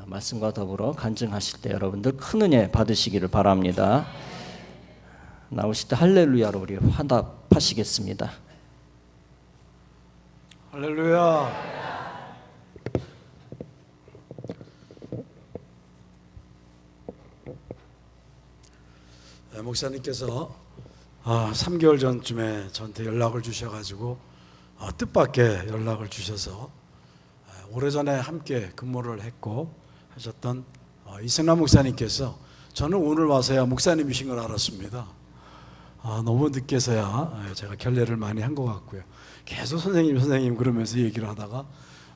말씀과 더불어 간증하실 때 여러분들 큰 은혜 받으시기를 바랍니다. 나오실 때 할렐루야로 우리 화답하시겠습니다. 할렐루야. 목사님께서 3개월 전쯤에 저한테 연락을 주셔가지고 뜻밖의 연락을 주셔서 오래전에 함께 근무를 했고 하셨던 이승남 목사님께서 저는 오늘 와서야 목사님이신 걸 알았습니다. 너무 늦게서야 제가 결례를 많이 한 것 같고요. 계속 선생님 그러면서 얘기를 하다가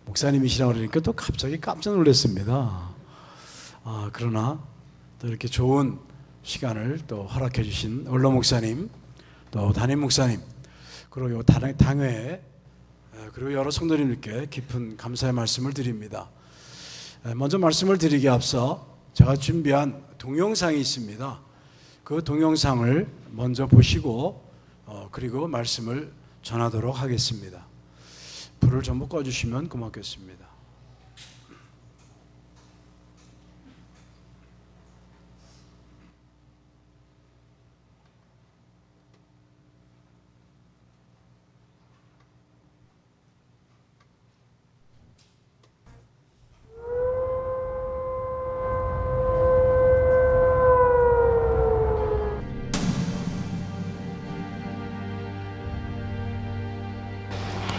목사님이시라고 그러니까 또 갑자기 깜짝 놀랐습니다. 그러나 또 이렇게 좋은 시간을 또 허락해 주신 원로 목사님, 또 담임 목사님, 그리고 당회에 그리고 여러 성도님들께 깊은 감사의 말씀을 드립니다. 먼저 말씀을 드리기에 앞서 제가 준비한 동영상이 있습니다. 그 동영상을 먼저 보시고 그리고 말씀을 전하도록 하겠습니다. 불을 전부 꺼주시면 고맙겠습니다.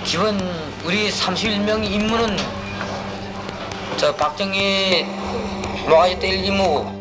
기본 우리 31명 임무는 저 박정희 놓아야 될 임무.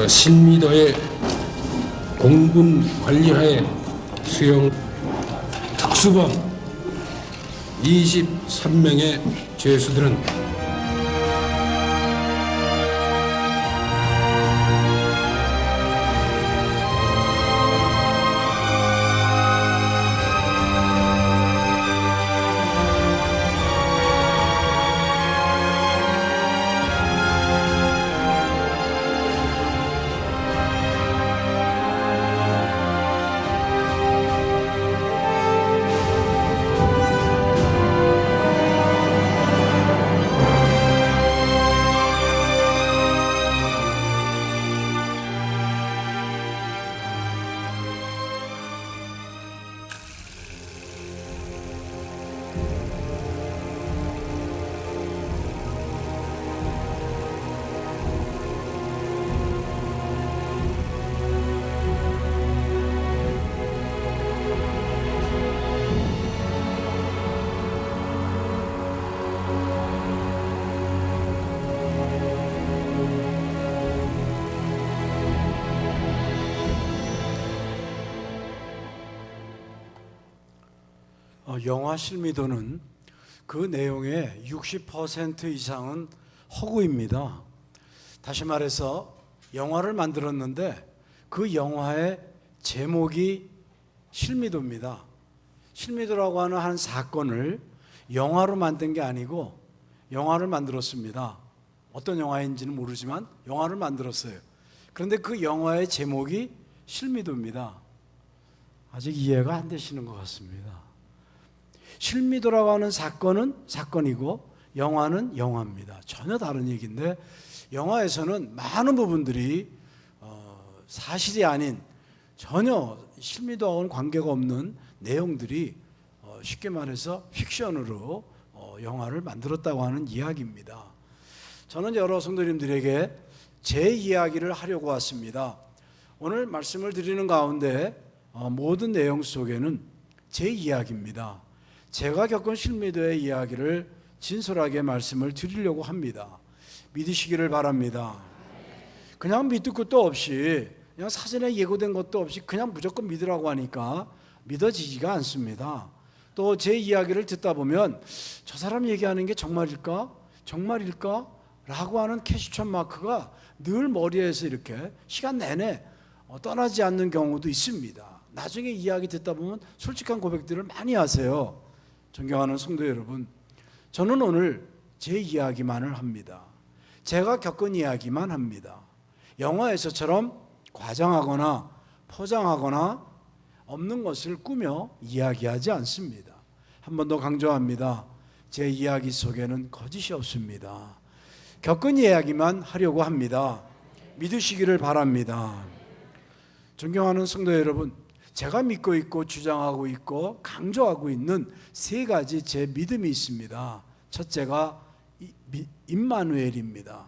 신미도의 공군 관리하에 수용 특수범 23명의 죄수들은 영화 실미도는 그 내용의 60% 이상은 허구입니다. 다시 말해서 영화를 만들었는데 그 영화의 제목이 실미도입니다. 실미도라고 하는 한 사건을 영화로 만든 게 아니고 영화를 만들었습니다. 어떤 영화인지는 모르지만 영화를 만들었어요. 그런데 그 영화의 제목이 실미도입니다. 아직 이해가 안 되시는 것 같습니다. 실미도라고 하는 사건은 사건이고 영화는 영화입니다. 전혀 다른 얘기인데 영화에서는 많은 부분들이 사실이 아닌 전혀 실미도하고는 관계가 없는 내용들이 쉽게 말해서 픽션으로 영화를 만들었다고 하는 이야기입니다. 저는 여러 성도님들에게 제 이야기를 하려고 왔습니다. 오늘 말씀을 드리는 가운데 모든 내용 속에는 제 이야기입니다. 제가 겪은 실미도의 이야기를 진솔하게 말씀을 드리려고 합니다. 믿으시기를 바랍니다. 그냥 믿을 것도 없이, 그냥 사전에 예고된 것도 없이 그냥 무조건 믿으라고 하니까 믿어지지가 않습니다. 또 제 이야기를 듣다 보면 저 사람 얘기하는 게 정말일까? 정말일까? 라고 하는 캐스천 마크가 늘 머리에서 이렇게 시간 내내 떠나지 않는 경우도 있습니다. 나중에 이야기 듣다 보면 솔직한 고백들을 많이 하세요. 존경하는 성도 여러분, 저는 오늘 제 이야기만을 합니다. 제가 겪은 이야기만 합니다. 영화에서처럼 과장하거나 포장하거나 없는 것을 꾸며 이야기하지 않습니다. 한 번 더 강조합니다. 제 이야기 속에는 거짓이 없습니다. 겪은 이야기만 하려고 합니다. 믿으시기를 바랍니다. 존경하는 성도 여러분, 제가 믿고 있고 주장하고 있고 강조하고 있는 세 가지 제 믿음이 있습니다. 첫째가 임마누엘입니다.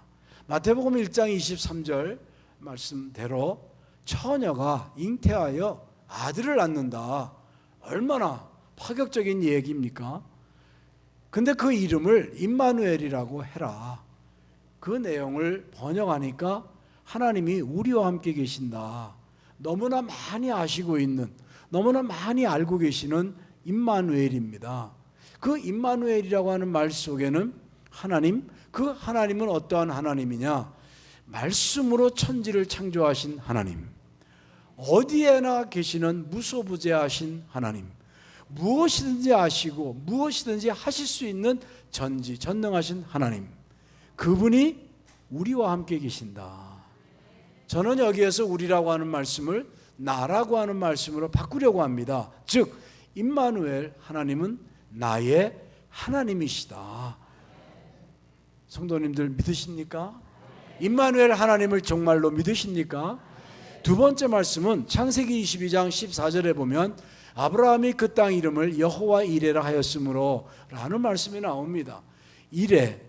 마태복음 1장 23절 말씀대로 처녀가 잉태하여 아들을 낳는다. 얼마나 파격적인 얘기입니까? 근데 그 이름을 임마누엘이라고 해라. 그 내용을 번역하니까 하나님이 우리와 함께 계신다. 너무나 많이 아시고 있는, 너무나 많이 알고 계시는 임마누엘입니다. 그 임마누엘이라고 하는 말 속에는 하나님, 그 하나님은 어떠한 하나님이냐? 말씀으로 천지를 창조하신 하나님, 어디에나 계시는 무소부재하신 하나님, 무엇이든지 아시고 무엇이든지 하실 수 있는 전지전능하신 하나님, 그분이 우리와 함께 계신다. 저는 여기에서 우리라고 하는 말씀을 나라고 하는 말씀으로 바꾸려고 합니다. 즉 임마누엘, 하나님은 나의 하나님이시다. 성도님들 믿으십니까? 임마누엘 하나님을 정말로 믿으십니까? 두 번째 말씀은 창세기 22장 14절에 보면 아브라함이 그 땅 이름을 여호와 이레라 하였으므로 라는 말씀이 나옵니다. 이레,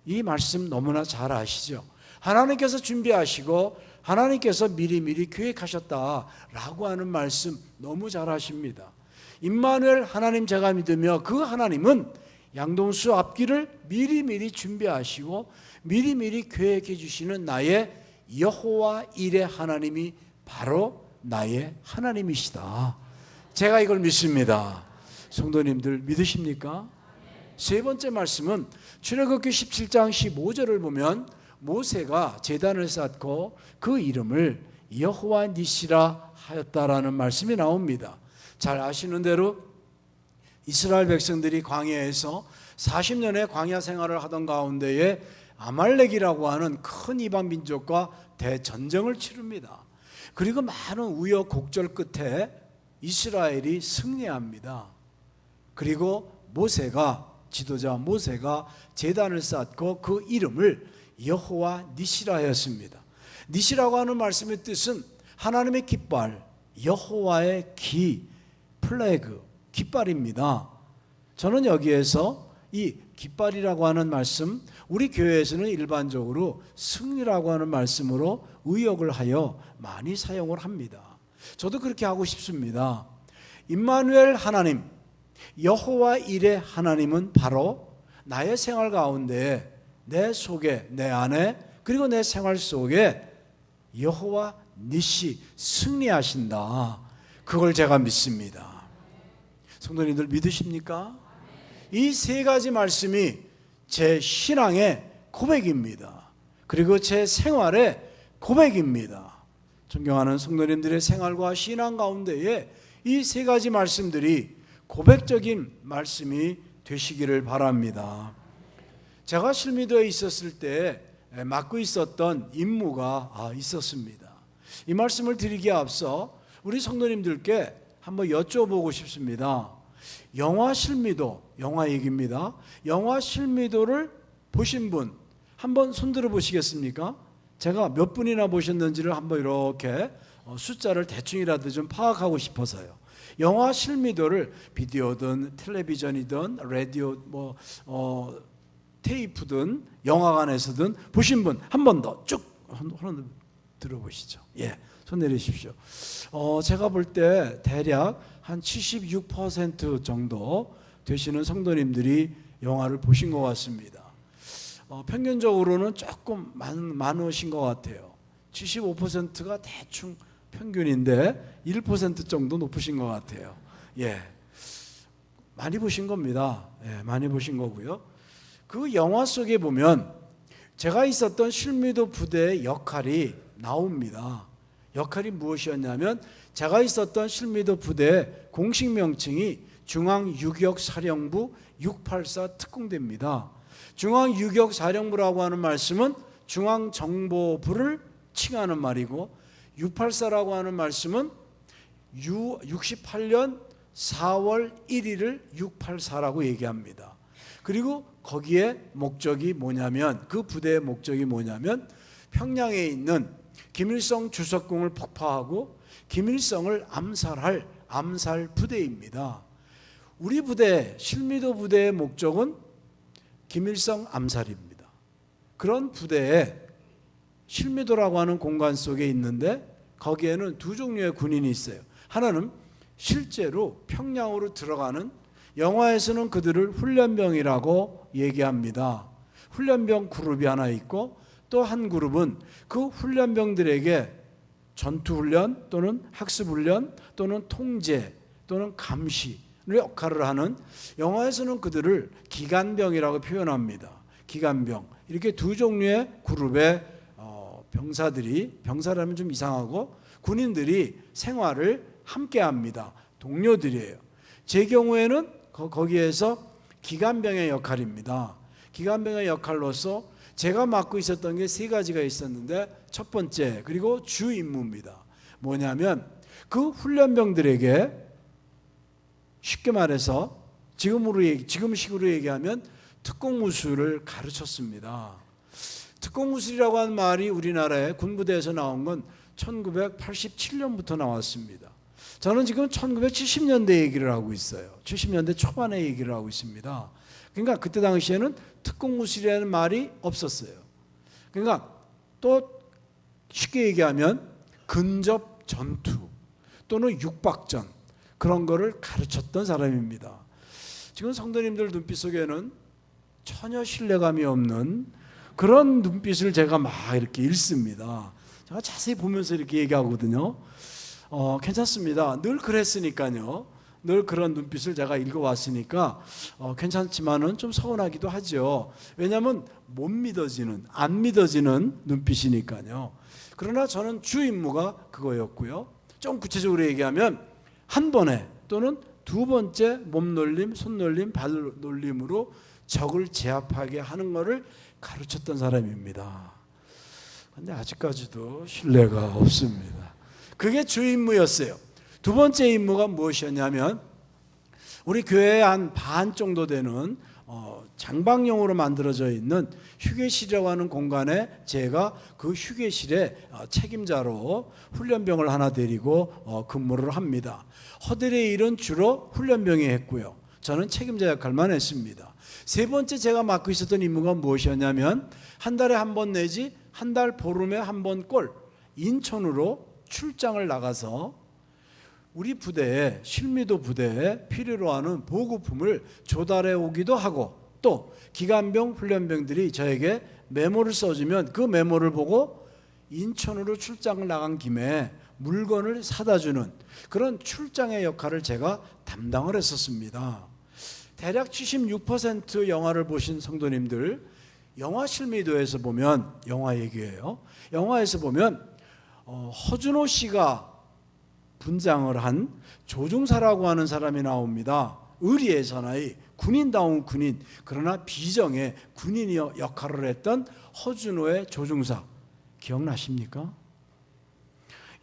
이 말씀 너무나 잘 아시죠? 하나님께서 준비하시고 하나님께서 미리미리 계획하셨다라고 하는 말씀 너무 잘 아십니다. 임마누엘 하나님 제가 믿으며 그 하나님은 양동수 앞길을 미리미리 준비하시고 미리미리 계획해 주시는 나의 여호와 이레 하나님이 바로 나의 하나님이시다. 제가 이걸 믿습니다. 성도님들 믿으십니까? 세 번째 말씀은 출애굽기 17장 15절을 보면 모세가 제단을 쌓고 그 이름을 여호와 니시라 하였다라는 말씀이 나옵니다. 잘 아시는 대로 이스라엘 백성들이 광야에서 40년의 광야 생활을 하던 가운데에 아말렉이라고 하는 큰 이방 민족과 대전쟁을 치릅니다. 그리고 많은 우여곡절 끝에 이스라엘이 승리합니다. 그리고 모세가, 지도자 모세가 제단을 쌓고 그 이름을 여호와 니시라 하였습니다. 니시라고 하는 말씀의 뜻은 하나님의 깃발, 여호와의 기, 플래그, 깃발입니다. 저는 여기에서 이 깃발이라고 하는 말씀, 우리 교회에서는 일반적으로 승리라고 하는 말씀으로 의역을 하여 많이 사용을 합니다. 저도 그렇게 하고 싶습니다. 임마누엘 하나님, 여호와 이레 하나님은 바로 나의 생활 가운데, 내 속에, 내 안에, 그리고 내 생활 속에 여호와 니시 승리하신다. 그걸 제가 믿습니다. 성도님들 믿으십니까? 이 세 가지 말씀이 제 신앙의 고백입니다. 그리고 제 생활의 고백입니다. 존경하는 성도님들의 생활과 신앙 가운데에 이 세 가지 말씀들이 고백적인 말씀이 되시기를 바랍니다. 제가 실미도에 있었을 때 맡고 있었던 임무가 있었습니다. 이 말씀을 드리기에 앞서 우리 성도님들께 한번 여쭤보고 싶습니다. 영화 실미도, 영화 얘기입니다. 영화 실미도를 보신 분 한번 손들어 보시겠습니까? 제가 몇 분이나 보셨는지를 한번 이렇게 숫자를 대충이라도 좀 파악하고 싶어서요. 영화 실미도를 비디오든 텔레비전이든 라디오 테이프든 영화관에서든 보신 분 한 번 더 쭉 들어보시죠. 예, 손 내리십시오. 제가 볼 때 대략 한 76% 정도 되시는 성도님들이 영화를 보신 것 같습니다. 평균적으로는 조금 많으신 것 같아요. 75%가 대충 평균인데 1% 정도 높으신 것 같아요. 예, 많이 보신 겁니다. 예, 많이 보신 거고요. 그 영화 속에 보면 제가 있었던 실미도 부대의 역할이 나옵니다. 역할이 무엇이었냐면 제가 있었던 실미도 부대의 공식 명칭이 중앙유격사령부 684 특공대입니다. 중앙유격사령부라고 하는 말씀은 중앙정보부를 칭하는 말이고 684라고 하는 말씀은 68년 4월 1일을 684라고 얘기합니다. 그리고 거기에 목적이 뭐냐면 그 부대의 목적이 뭐냐면 평양에 있는 김일성 주석궁을 폭파하고 김일성을 암살할 암살 부대입니다. 우리 부대 실미도 부대의 목적은 김일성 암살입니다. 그런 부대에 실미도라고 하는 공간 속에 있는데 거기에는 두 종류의 군인이 있어요. 하나는 실제로 평양으로 들어가는, 영화에서는 그들을 훈련병이라고 얘기합니다. 훈련병 그룹이 하나 있고 또 한 그룹은 그 훈련병들에게 전투훈련 또는 학습훈련 또는 통제 또는 감시 역할을 하는, 영화에서는 그들을 기관병이라고 표현합니다. 기관병. 이렇게 두 종류의 그룹의 병사라면 좀 이상하고 군인들이 생활을 함께 합니다. 동료들이에요. 제 경우에는 거기에서 기관병의 역할입니다. 기관병의 역할로서 제가 맡고 있었던 게 세 가지가 있었는데, 첫 번째, 그리고 주 임무입니다. 뭐냐면 그 훈련병들에게 쉽게 말해서 지금식으로 얘기하면 특공무술을 가르쳤습니다. 특공무술이라고 하는 말이 우리나라의 군부대에서 나온 건 1987년부터 나왔습니다. 저는 지금 1970년대 얘기를 하고 있어요. 70년대 초반에 얘기를 하고 있습니다. 그러니까 그때 당시에는 특공무술이라는 말이 없었어요. 그러니까 또 쉽게 얘기하면 근접 전투 또는 육박전, 그런 거를 가르쳤던 사람입니다. 지금 성도님들 눈빛 속에는 전혀 신뢰감이 없는 그런 눈빛을 제가 막 이렇게 읽습니다. 제가 자세히 보면서 이렇게 얘기하거든요. 괜찮습니다. 늘 그랬으니까요. 늘 그런 눈빛을 제가 읽어왔으니까 괜찮지만은 좀 서운하기도 하죠. 왜냐하면 안 믿어지는 눈빛이니까요. 그러나 저는 주 임무가 그거였고요. 좀 구체적으로 얘기하면 한 번에 또는 두 번째 몸놀림, 손놀림, 발놀림으로 적을 제압하게 하는 것을 가르쳤던 사람입니다. 그런데 아직까지도 신뢰가 없습니다. 그게 주 임무였어요. 두 번째 임무가 무엇이었냐면 우리 교회의 한 반 정도 되는 장방용으로 만들어져 있는 휴게실이라고 하는 공간에 제가 그 휴게실의 책임자로 훈련병을 하나 데리고 근무를 합니다. 허들의 일은 주로 훈련병이 했고요. 저는 책임자 역할만 했습니다. 세 번째 제가 맡고 있었던 임무가 무엇이었냐면 한 달에 한 번 내지 한 달 보름에 한 번 꼴 인천으로 출장을 나가서 우리 부대에, 실미도 부대에 필요로 하는 보급품을 조달해 오기도 하고, 또 기관병, 훈련병들이 저에게 메모를 써주면 그 메모를 보고 인천으로 출장을 나간 김에 물건을 사다 주는 그런 출장의 역할을 제가 담당을 했었습니다. 대략 76% 영화를 보신 성도님들, 영화 실미도에서 보면, 영화 얘기예요. 영화에서 보면 허준호 씨가 분장을 한 조종사라고 하는 사람이 나옵니다. 의리의 사나이, 군인다운 군인, 그러나 비정의 군인이 역할을 했던 허준호의 조종사, 기억나십니까?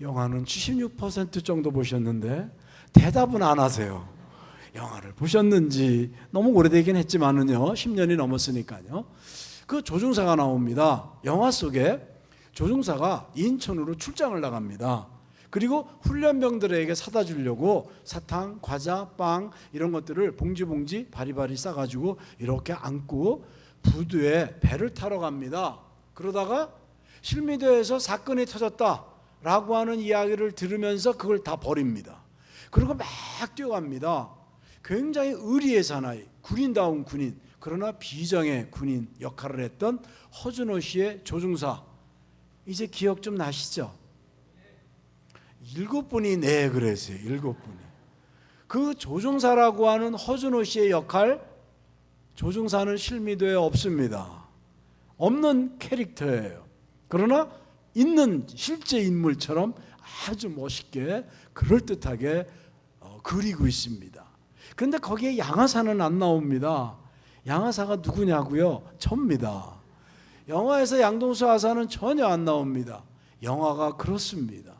영화는 76% 정도 보셨는데 대답은 안 하세요. 영화를 보셨는지, 너무 오래되긴 했지만은요, 10년이 넘었으니까요. 그 조종사가 나옵니다. 영화 속에 조종사가 인천으로 출장을 나갑니다. 그리고 훈련병들에게 사다 주려고 사탕, 과자, 빵 이런 것들을 봉지 바리바리 싸가지고 이렇게 안고 부두에 배를 타러 갑니다. 그러다가 실미도에서 사건이 터졌다라고 하는 이야기를 들으면서 그걸 다 버립니다. 그리고 막 뛰어갑니다. 굉장히 의리의 사나이, 군인다운 군인, 그러나 비정의 군인 역할을 했던 허준호 씨의 조종사, 이제 기억 좀 나시죠? 7분이 네 그랬어요. 7분이. 그 조종사라고 하는 허준호 씨의 역할, 조종사는 실미도에 없습니다. 없는 캐릭터예요. 그러나 있는 실제 인물처럼 아주 멋있게 그럴듯하게 그리고 있습니다. 그런데 거기에 양하사는 안 나옵니다. 양하사가 누구냐고요? 접니다. 영화에서 양동수 하사는 전혀 안 나옵니다. 영화가 그렇습니다.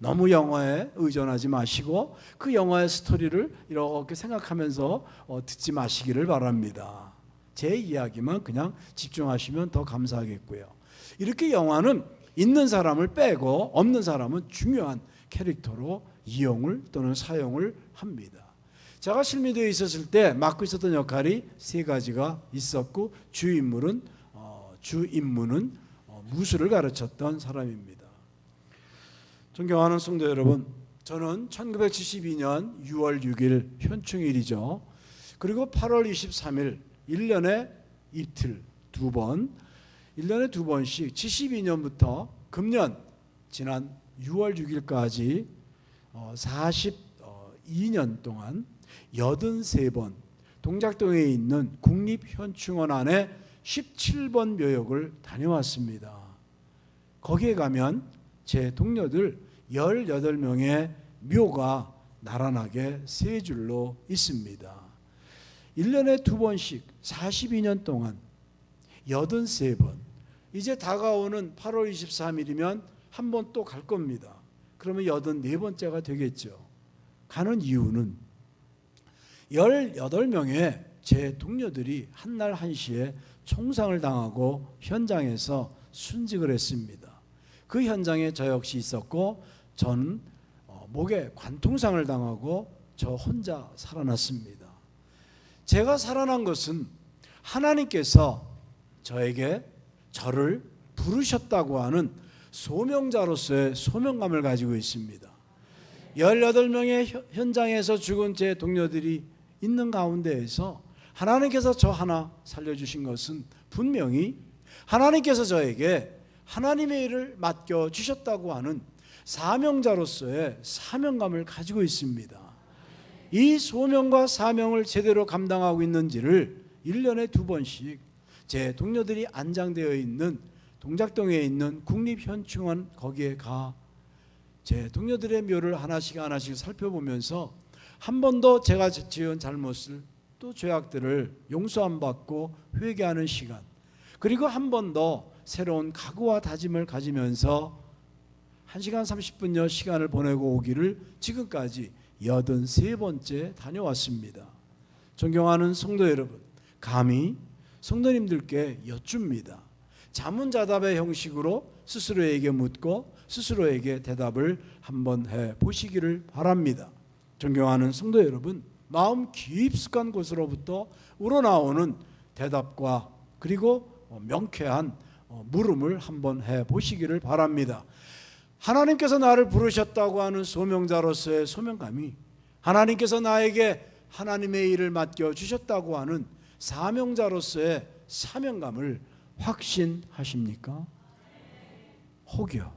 너무 영화에 의존하지 마시고 그 영화의 스토리를 이렇게 생각하면서 듣지 마시기를 바랍니다. 제 이야기만 그냥 집중하시면 더 감사하겠고요. 이렇게 영화는 있는 사람을 빼고 없는 사람은 중요한 캐릭터로 이용을 또는 사용을 합니다. 제가 실미도에 있었을 때 맡고 있었던 역할이 3가지가 있었고 주인물은 무술을 가르쳤던 사람입니다. 존경하는 성도 여러분, 저는 1972년 6월 6일 현충일이죠. 그리고 8월 23일 1년에 이틀 2번, 1년에 2번씩 72년부터 금년 지난 6월 6일까지 42년 동안 83번 동작동에 있는 국립현충원 안에 17번 묘역을 다녀왔습니다. 거기에 가면 제 동료들 18명의 묘가 나란하게 3줄로 있습니다. 1년에 2번씩 42년 동안 83번, 이제 다가오는 8월 23일이면 한 번 또 갈 겁니다. 그러면 84번째가 되겠죠. 가는 이유는 18명의 제 동료들이 한날 한시에 총상을 당하고 현장에서 순직을 했습니다. 그 현장에 저 역시 있었고 전 목에 관통상을 당하고 저 혼자 살아났습니다. 제가 살아난 것은 하나님께서 저에게 저를 부르셨다고 하는 소명자로서의 소명감을 가지고 있습니다. 18명의 현장에서 죽은 제 동료들이 있는 가운데에서 하나님께서 저 하나 살려주신 것은 분명히 하나님께서 저에게 하나님의 일을 맡겨주셨다고 하는 사명자로서의 사명감을 가지고 있습니다. 이 소명과 사명을 제대로 감당하고 있는지를 1년에 2번씩 제 동료들이 안장되어 있는 동작동에 있는 국립현충원 거기에 가 제 동료들의 묘를 하나씩 살펴보면서 한 번 더 제가 지은 잘못을 또 죄악들을 용서 안 받고 회개하는 시간, 그리고 한 번 더 새로운 각오와 다짐을 가지면서 1시간 30분여 시간을 보내고 오기를 지금까지 83번째 다녀왔습니다. 존경하는 성도 여러분, 감히 성도님들께 여쭙니다. 자문자답의 형식으로 스스로에게 묻고 스스로에게 대답을 한번 해보시기를 바랍니다. 존경하는 성도 여러분, 마음 깊숙한 곳으로부터 우러나오는 대답과 그리고 명쾌한 물음을 한번 해보시기를 바랍니다. 하나님께서 나를 부르셨다고 하는 소명자로서의 소명감이, 하나님께서 나에게 하나님의 일을 맡겨주셨다고 하는 사명자로서의 사명감을 확신하십니까? 혹여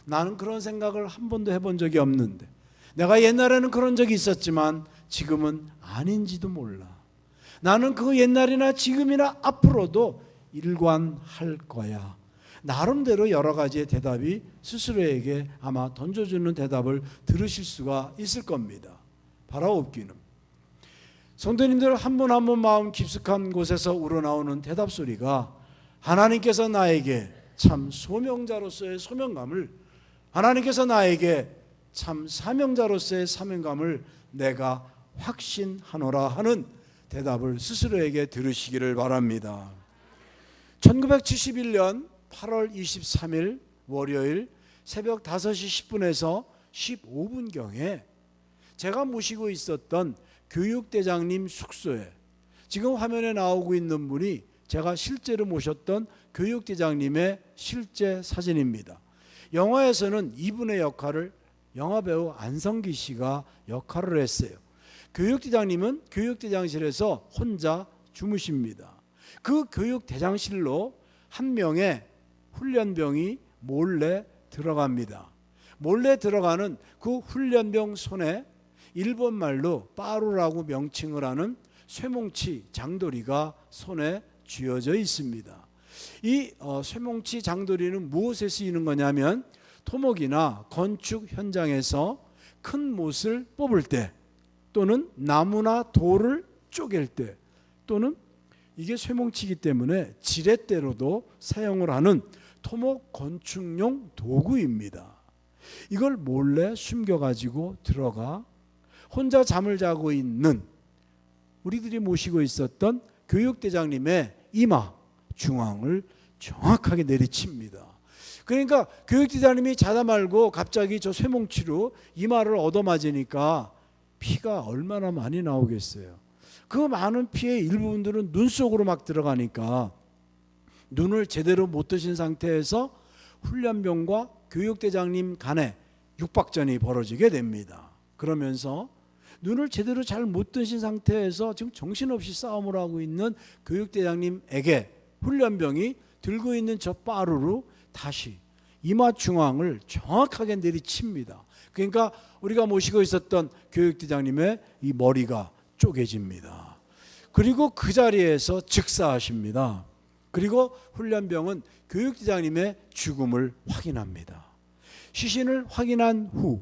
나는 그런 생각을 한 번도 해본 적이 없는데, 내가 옛날에는 그런 적이 있었지만 지금은 아닌지도 몰라. 나는 그 옛날이나 지금이나 앞으로도 일관할 거야. 나름대로 여러 가지의 대답이 스스로에게 아마 던져주는 대답을 들으실 수가 있을 겁니다. 바라옵기는 성도님들 한 분 한 분 마음 깊숙한 곳에서 우러나오는 대답 소리가 하나님께서 나에게 참 소명자로서의 소명감을, 하나님께서 나에게 참 사명자로서의 사명감을 내가 확신하노라 하는 대답을 스스로에게 들으시기를 바랍니다. 1971년 8월 23일 월요일 새벽 5시 10분에서 15분경에 제가 모시고 있었던 교육대장님 숙소에, 지금 화면에 나오고 있는 분이 제가 실제로 모셨던 교육대장님의 실제 사진입니다. 영화에서는 이분의 역할을 영화배우 안성기 씨가 역할을 했어요. 교육대장님은 교육대장실에서 혼자 주무십니다. 그 교육대장실로 한 명의 훈련병이 몰래 들어갑니다. 몰래 들어가는 그 훈련병 손에 일본 말로 빠루라고 명칭을 하는 쇠뭉치 장도리가 손에 쥐어져 있습니다. 이 쇠뭉치 장도리는 무엇에 쓰이는 거냐면 토목이나 건축 현장에서 큰 못을 뽑을 때, 또는 나무나 돌을 쪼갤 때, 또는 이게 쇠뭉치이기 때문에 지렛대로도 사용을 하는 토목 건축용 도구입니다. 이걸 몰래 숨겨가지고 들어가 혼자 잠을 자고 있는 우리들이 모시고 있었던 교육대장님의 이마 중앙을 정확하게 내리칩니다. 그러니까 교육대장님이 자다 말고 갑자기 저 쇠뭉치로 이마를 얻어맞으니까 피가 얼마나 많이 나오겠어요. 그 많은 피의 일부분들은 눈 속으로 막 들어가니까 눈을 제대로 못 뜨신 상태에서 훈련병과 교육대장님 간에 육박전이 벌어지게 됩니다. 그러면서 눈을 제대로 잘 못 뜨신 상태에서 지금 정신없이 싸움을 하고 있는 교육대장님에게 훈련병이 들고 있는 저 빠루로 다시 이마 중앙을 정확하게 내리칩니다. 그러니까 우리가 모시고 있었던 교육대장님의 이 머리가 쪼개집니다. 그리고 그 자리에서 즉사하십니다. 그리고 훈련병은 교육대장님의 죽음을 확인합니다. 시신을 확인한 후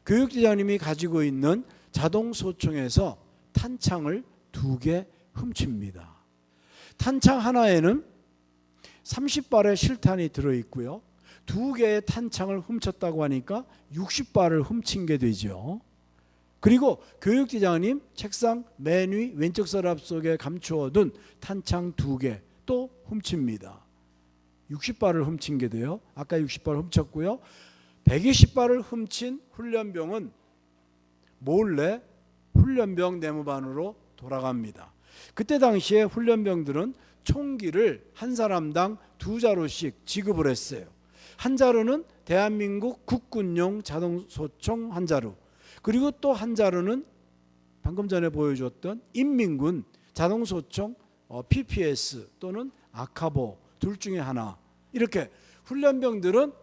교육대장님이 가지고 있는 자동소총에서 탄창을 2개 훔칩니다. 탄창 하나에는 30발의 실탄이 들어있고요. 2개의 탄창을 훔쳤다고 하니까 60발을 훔친 게 되죠. 그리고 교육대장님 책상 맨 위 왼쪽 서랍 속에 감추어둔 탄창 2개 또 훔칩니다. 60발을 훔친 게 돼요. 아까 60발을 훔쳤고요. 120발을 훔친 훈련병은 몰래 훈련병 내무반으로 돌아갑니다. 그때 당시에 훈련병들은 총기를 한 사람당 2자루씩 지급을 했어요. 한 자루는 대한민국 국군용 자동소총 한 자루, 그리고 또 한 자루는 방금 전에 보여줬던 인민군 자동소총 PPS 또는 아카보 둘 중에 하나. 이렇게 훈련병들은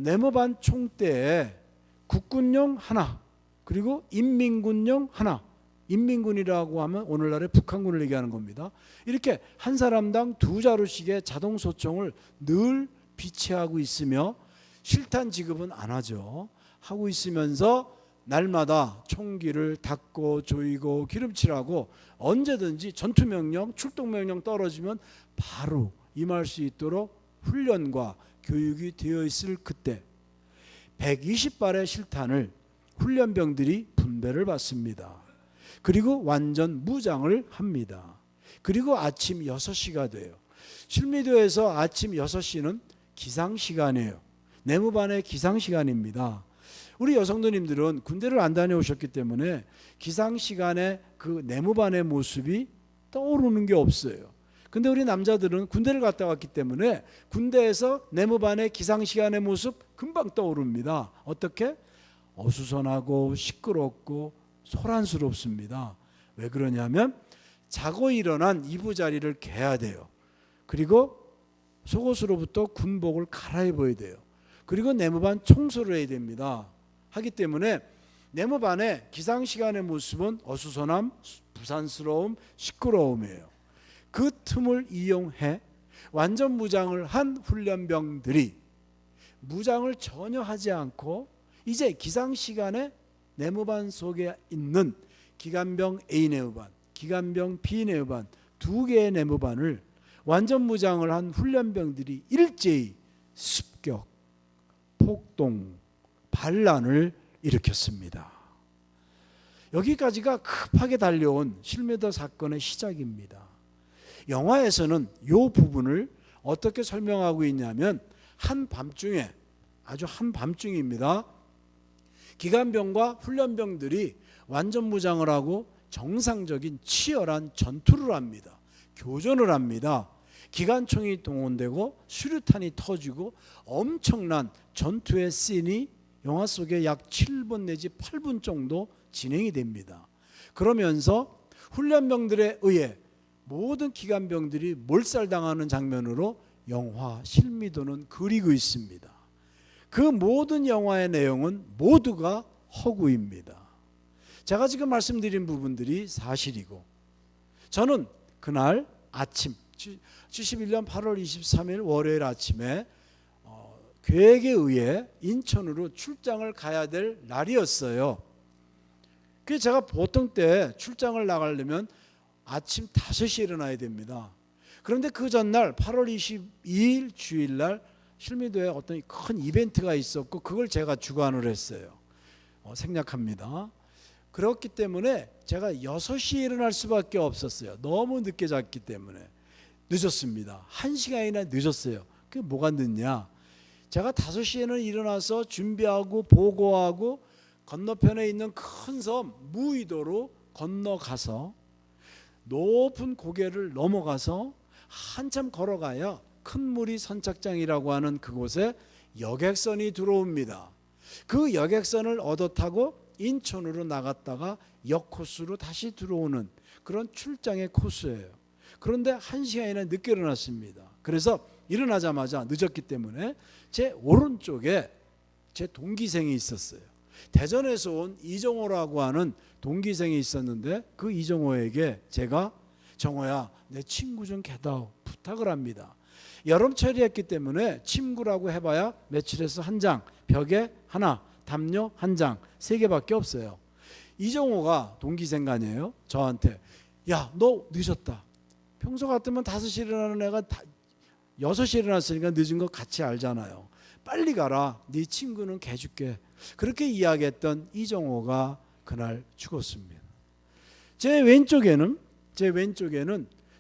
네모반 총대에 국군용 하나, 그리고 인민군용 하나. 인민군이라고 하면 오늘날의 북한군을 얘기하는 겁니다. 이렇게 한 사람당 2자루씩의 자동소총을 늘 비치하고 있으며 실탄 지급은 안 하죠. 하고 있으면서 날마다 총기를 닦고 조이고 기름칠하고 언제든지 전투명령, 출동명령 떨어지면 바로 임할 수 있도록 훈련과 교육이 되어 있을 그때 120발의 실탄을 훈련병들이 분배를 받습니다. 그리고 완전 무장을 합니다. 그리고 아침 6시가 돼요. 실미도에서 아침 6시는 기상시간이에요. 내무반의 기상시간입니다. 우리 여성도님들은 군대를 안 다녀오셨기 때문에 기상시간에 그 내무반의 모습이 떠오르는 게 없어요. 근데 우리 남자들은 군대를 갔다 왔기 때문에 군대에서 내무반의 기상시간의 모습 금방 떠오릅니다. 어떻게? 어수선하고 시끄럽고 소란스럽습니다. 왜 그러냐면 자고 일어난 이부자리를 개야 돼요. 그리고 속옷으로부터 군복을 갈아입어야 돼요. 그리고 내무반 청소를 해야 됩니다. 하기 때문에 내무반의 기상시간의 모습은 어수선함, 부산스러움, 시끄러움이에요. 그 틈을 이용해 완전 무장을 한 훈련병들이 무장을 전혀 하지 않고 이제 기상시간에 내무반 속에 있는 기관병 A 내무반, 기관병 B 내무반 2개의 내무반을 완전 무장을 한 훈련병들이 일제히 습격, 폭동, 반란을 일으켰습니다. 여기까지가 급하게 달려온 실미도 사건의 시작입니다. 영화에서는 이 부분을 어떻게 설명하고 있냐면 한밤중에 아주 한밤중입니다. 기관병과 훈련병들이 완전 무장을 하고 정상적인 치열한 전투를 합니다. 교전을 합니다. 기관총이 동원되고 수류탄이 터지고 엄청난 전투의 씬이 영화 속에 약 7분 내지 8분 정도 진행이 됩니다. 그러면서 훈련병들에 의해 모든 기관병들이 몰살당하는 장면으로 영화 실미도는 그리고 있습니다. 그 모든 영화의 내용은 모두가 허구입니다. 제가 지금 말씀드린 부분들이 사실이고, 저는 그날 아침 71년 8월 23일 월요일 아침에 계획에 의해 인천으로 출장을 가야 될 날이었어요. 그래서 제가 보통 때 출장을 나가려면 아침 5시에 일어나야 됩니다. 그런데 그 전날 8월 22일 주일날 실미도에 어떤 큰 이벤트가 있었고 그걸 제가 주관을 했어요. 생략합니다. 그렇기 때문에 제가 6시에 일어날 수밖에 없었어요. 너무 늦게 잤기 때문에 늦었습니다. 1시간이나 늦었어요. 그게 뭐가 늦냐? 제가 5시에는 일어나서 준비하고 보고하고 건너편에 있는 큰 섬 무의도로 건너가서 높은 고개를 넘어가서 한참 걸어가야 큰무리 선착장이라고 하는 그곳에 여객선이 들어옵니다. 그 여객선을 얻어 타고 인천으로 나갔다가 역코스로 다시 들어오는 그런 출장의 코스예요. 그런데 1시간이나 늦게 일어났습니다. 그래서 일어나자마자 늦었기 때문에 제 오른쪽에 제 동기생이 있었어요. 대전에서 온 이정호라고 하는 동기생이 있었는데 그 이정호에게 제가 정호야 내 친구 좀 개다오 부탁을 합니다. 여름철이었기 때문에 침구라고 해봐야 며칠에서 한 장, 벽에 하나, 담요 한 장, 3개밖에 없어요. 이정호가 동기생간이에요. 저한테 야 너 늦었다. 평소 같으면 5시에 일어나는 애가 6시에 일어났으니까 늦은 거 같이 알잖아요. 빨리 가라. 네 친구는 개 줄게. 그렇게 이야기했던 이정호가 그날 죽었습니다. 제 왼쪽에는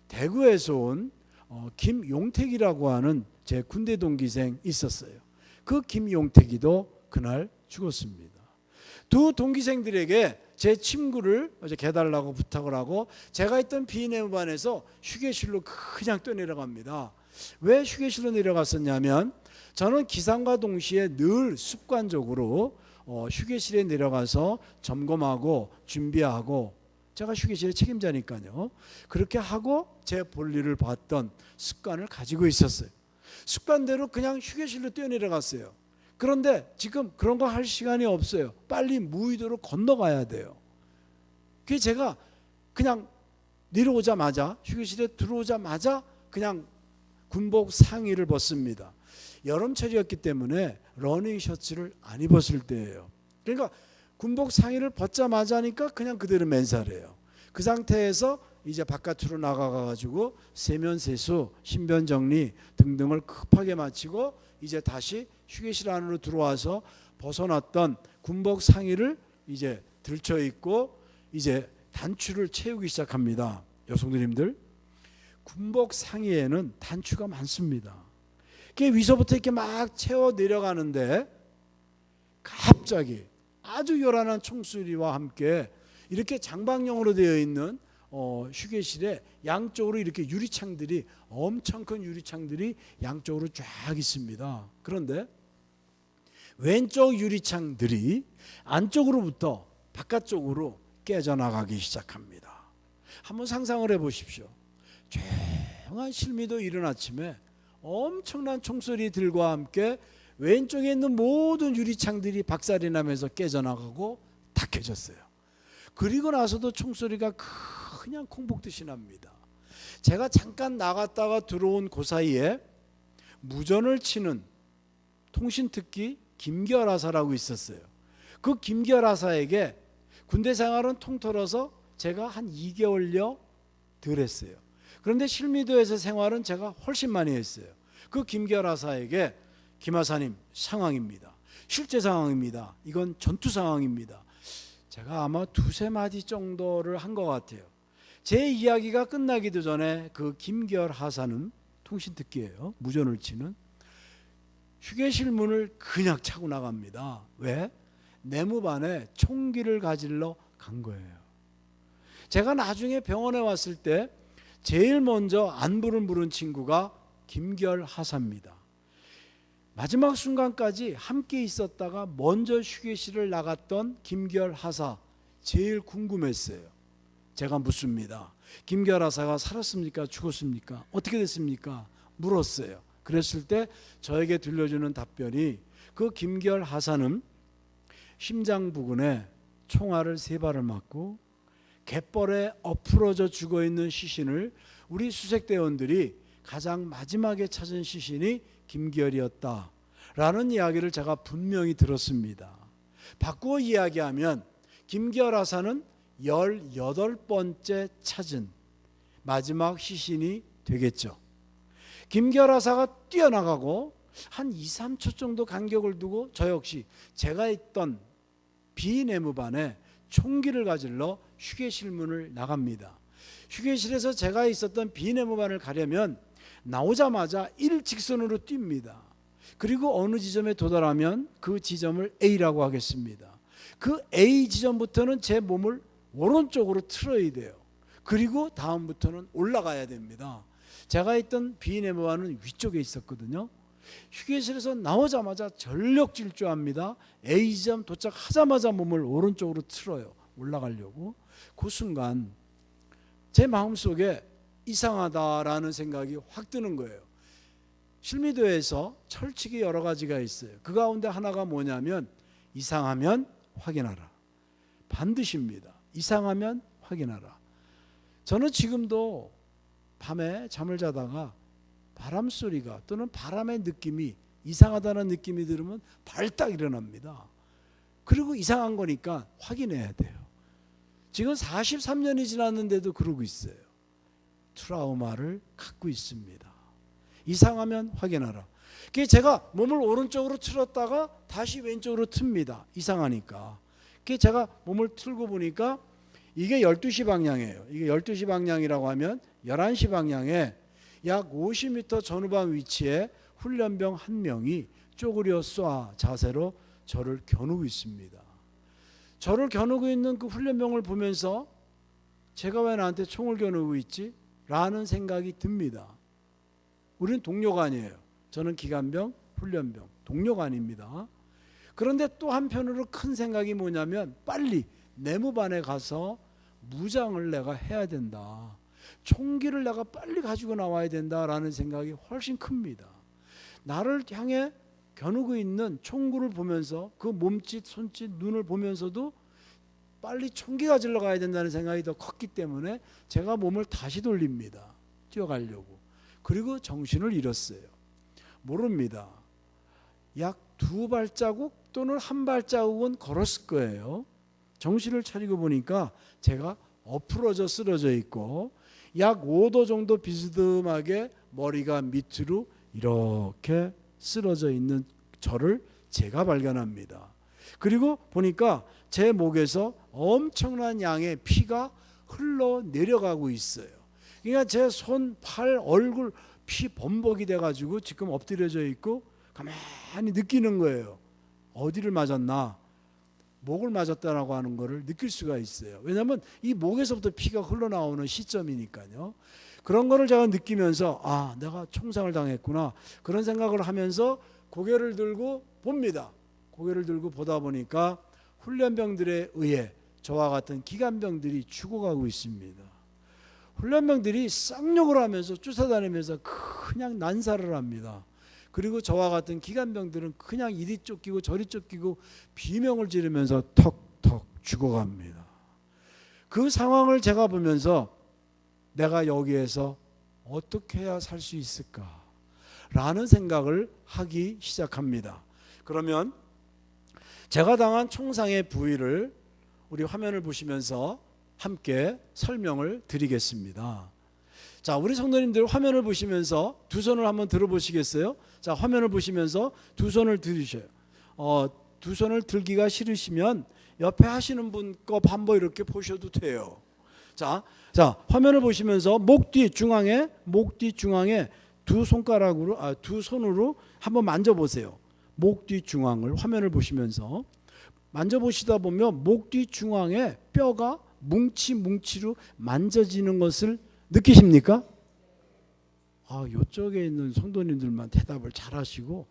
대구에서 온 김용택이라고 하는 제 군대 동기생 있었어요. 그 김용택이도 그날 죽었습니다. 두 동기생들에게 제 친구를 어제 개달라고 부탁을 하고 제가 있던 비내무반에서 휴게실로 그냥 뛰어내려갑니다. 왜 휴게실로 내려갔었냐면 저는 기상과 동시에 늘 습관적으로 휴게실에 내려가서 점검하고 준비하고 제가 휴게실의 책임자니까요. 그렇게 하고 제 볼일을 봤던 습관을 가지고 있었어요. 습관대로 그냥 휴게실로 뛰어내려갔어요. 그런데 지금 그런 거 할 시간이 없어요. 빨리 무의도로 건너가야 돼요. 그래서 제가 그냥 내려오자마자 휴게실에 들어오자마자 그냥 군복 상의를 벗습니다. 여름철이었기 때문에 러닝 셔츠를 안 입었을 때예요. 그러니까 군복 상의를 벗자마자니까 그냥 그대로 맨살이에요. 그 상태에서 이제 바깥으로 나가가지고 세면 세수, 신변 정리 등등을 급하게 마치고 이제 다시 휴게실 안으로 들어와서 벗어났던 군복 상의를 이제 들쳐 입고 이제 단추를 채우기 시작합니다. 여성들님들, 군복 상의에는 단추가 많습니다. 그게 위서부터 이렇게 막 채워 내려가는데 갑자기 아주 요란한 총소리와 함께 이렇게 장방형으로 되어 있는 휴게실에 양쪽으로 이렇게 유리창들이 엄청 큰 유리창들이 양쪽으로 쫙 있습니다. 그런데 왼쪽 유리창들이 안쪽으로부터 바깥쪽으로 깨져나가기 시작합니다. 한번 상상을 해보십시오. 조용한 실미도 이른 아침에 엄청난 총소리들과 함께 왼쪽에 있는 모든 유리창들이 박살이 나면서 깨져나가고 다 깨졌어요. 그리고 나서도 총소리가 그냥 콩복듯이 납니다. 제가 잠깐 나갔다가 들어온 그 사이에 무전을 치는 통신특기 김결하사라고 있었어요. 그 김결하사에게 군대 생활은 통틀어서 제가 한 2개월여 덜 했어요. 그런데 실미도에서 생활은 제가 훨씬 많이 했어요. 그 김결하사에게 김하사님 상황입니다. 실제 상황입니다. 이건 전투 상황입니다. 제가 아마 2-3마디 정도를 한 것 같아요. 제 이야기가 끝나기도 전에 그 김결하사는 통신특기예요. 무전을 치는 휴게실 문을 그냥 차고 나갑니다. 왜? 내무반에 총기를 가지러 간 거예요. 제가 나중에 병원에 왔을 때 제일 먼저 안부를 물은 친구가 김결하사입니다. 마지막 순간까지 함께 있었다가 먼저 휴게실을 나갔던 김결하사, 제일 궁금했어요. 제가 묻습니다. 김결하사가 살았습니까? 죽었습니까? 어떻게 됐습니까? 물었어요. 그랬을 때 저에게 들려주는 답변이, 그 김결하사는 심장 부근에 총알을 3발을 맞고 갯벌에 엎으러져 죽어있는 시신을 우리 수색대원들이 가장 마지막에 찾은 시신이 김결이었다라는 이야기를 제가 분명히 들었습니다. 바꾸어 이야기하면 김결하사는 18번째 찾은 마지막 시신이 되겠죠. 김결하사가 뛰어나가고 한 2, 3초 정도 간격을 두고 저 역시 제가 있던 비내무반에 총기를 가지러 휴게실 문을 나갑니다. 휴게실에서 제가 있었던 비내무반을 가려면 나오자마자 일직선으로 뜁니다. 그리고 어느 지점에 도달하면 그 지점을 A라고 하겠습니다. 그 A 지점부터는 제 몸을 오른쪽으로 틀어야 돼요. 그리고 다음부터는 올라가야 됩니다. 제가 있던 비내무반은 위쪽에 있었거든요. 휴게실에서 나오자마자 전력 질주합니다. A 지점 도착하자마자 몸을 오른쪽으로 틀어요. 올라가려고. 그 순간 제 마음속에 이상하다라는 생각이 확 드는 거예요. 실미도에서 철칙이 여러 가지가 있어요. 그 가운데 하나가 뭐냐면 이상하면 확인하라. 반드시입니다. 이상하면 확인하라. 저는 지금도 밤에 잠을 자다가 바람 소리가 또는 바람의 느낌이 이상하다는 느낌이 들으면 발딱 일어납니다. 그리고 이상한 거니까 확인해야 돼요. 지금 43년이 지났는데도 그러고 있어요. 트라우마를 갖고 있습니다. 이상하면 확인하라. 그게 제가 몸을 오른쪽으로 틀었다가 다시 왼쪽으로 틉니다. 이상하니까. 그게 제가 몸을 틀고 보니까 이게 12시 방향이에요. 이게 12시 방향이라고 하면 11시 방향에 약 50m 전후방 위치에 훈련병 한 명이 쪼그려 쏴 자세로 저를 겨누고 있습니다. 저를 겨누고 있는 그 훈련병을 보면서 제가 왜 나한테 총을 겨누고 있지? 라는 생각이 듭니다. 우리는 동료가 아니에요. 저는 기관병, 훈련병, 동료가 아닙니다. 그런데 또 한편으로 큰 생각이 뭐냐면 빨리 내무반에 가서 무장을 내가 해야 된다. 총기를 내가 빨리 가지고 나와야 된다라는 생각이 훨씬 큽니다. 나를 향해 겨누고 있는 총구를 보면서 그 몸짓, 손짓, 눈을 보면서도 빨리 총기 가지러 가야 된다는 생각이 더 컸기 때문에 제가 몸을 다시 돌립니다. 뛰어가려고. 그리고 정신을 잃었어요. 모릅니다. 약 2발자국 또는 1발자국은 걸었을 거예요. 정신을 차리고 보니까 제가 엎으러져 쓰러져 있고 약 5도 정도 비스듬하게 머리가 밑으로 이렇게 쓰러져 있는 저를 제가 발견합니다. 그리고 보니까 제 목에서 엄청난 양의 피가 흘러내려가고 있어요. 그러니까 제 손, 팔, 얼굴 피 범벅이 돼가지고 지금 엎드려져 있고 가만히 느끼는 거예요. 어디를 맞았나? 목을 맞았다라고 하는 것을 느낄 수가 있어요. 왜냐하면 이 목에서부터 피가 흘러나오는 시점이니까요. 그런 거를 제가 느끼면서 아, 내가 총상을 당했구나. 그런 생각을 하면서 고개를 들고 봅니다. 고개를 들고 보다 보니까 훈련병들에 의해 저와 같은 기관병들이 죽어가고 있습니다. 훈련병들이 쌍욕을 하면서 쫓아다니면서 그냥 난사를 합니다. 그리고 저와 같은 기관병들은 그냥 이리 쫓기고 저리 쫓기고 비명을 지르면서 턱턱 죽어갑니다. 그 상황을 제가 보면서 내가 여기에서 어떻게 해야 살 수 있을까? 라는 생각을 하기 시작합니다. 그러면 제가 당한 총상의 부위를 우리 화면을 보시면서 함께 설명을 드리겠습니다. 자, 우리 성도님들 화면을 보시면서 두 손을 한번 들어보시겠어요? 자, 화면을 보시면서 두 손을 들으셔요. 두 손을 들기가 싫으시면 옆에 하시는 분 거 한번 이렇게 보셔도 돼요. 자, 화면을 보시면서 목 뒤 중앙에 두 손가락으로 두 손으로 한번 만져보세요. 목 뒤 중앙을 화면을 보시면서 만져보시다 보면 목 뒤 중앙에 뼈가 뭉치로 만져지는 것을 느끼십니까? 이쪽에 있는 성도님들만 대답을 잘하시고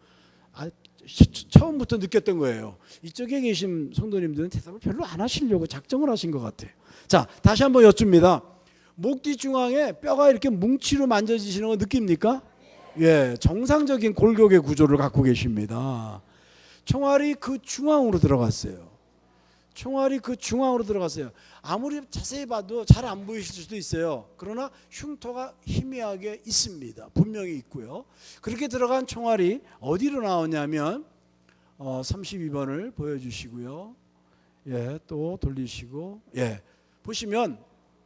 처음부터 느꼈던 거예요. 이쪽에 계신 성도님들은 대답을 별로 안 하시려고 작정을 하신 것 같아요. 자, 다시 한번 여쭙니다. 목 뒤 중앙에 뼈가 이렇게 뭉치로 만져지시는 거 느낍니까? 예, 정상적인 골격의 구조를 갖고 계십니다. 총알이 그 중앙으로 들어갔어요. 총알이 그 중앙으로 들어갔어요. 아무리 자세히 봐도 잘 안 보이실 수도 있어요. 그러나 흉터가 희미하게 있습니다. 분명히 있고요. 그렇게 들어간 총알이 어디로 나오냐면 32번을 보여주시고요. 예, 또 돌리시고, 예, 보시면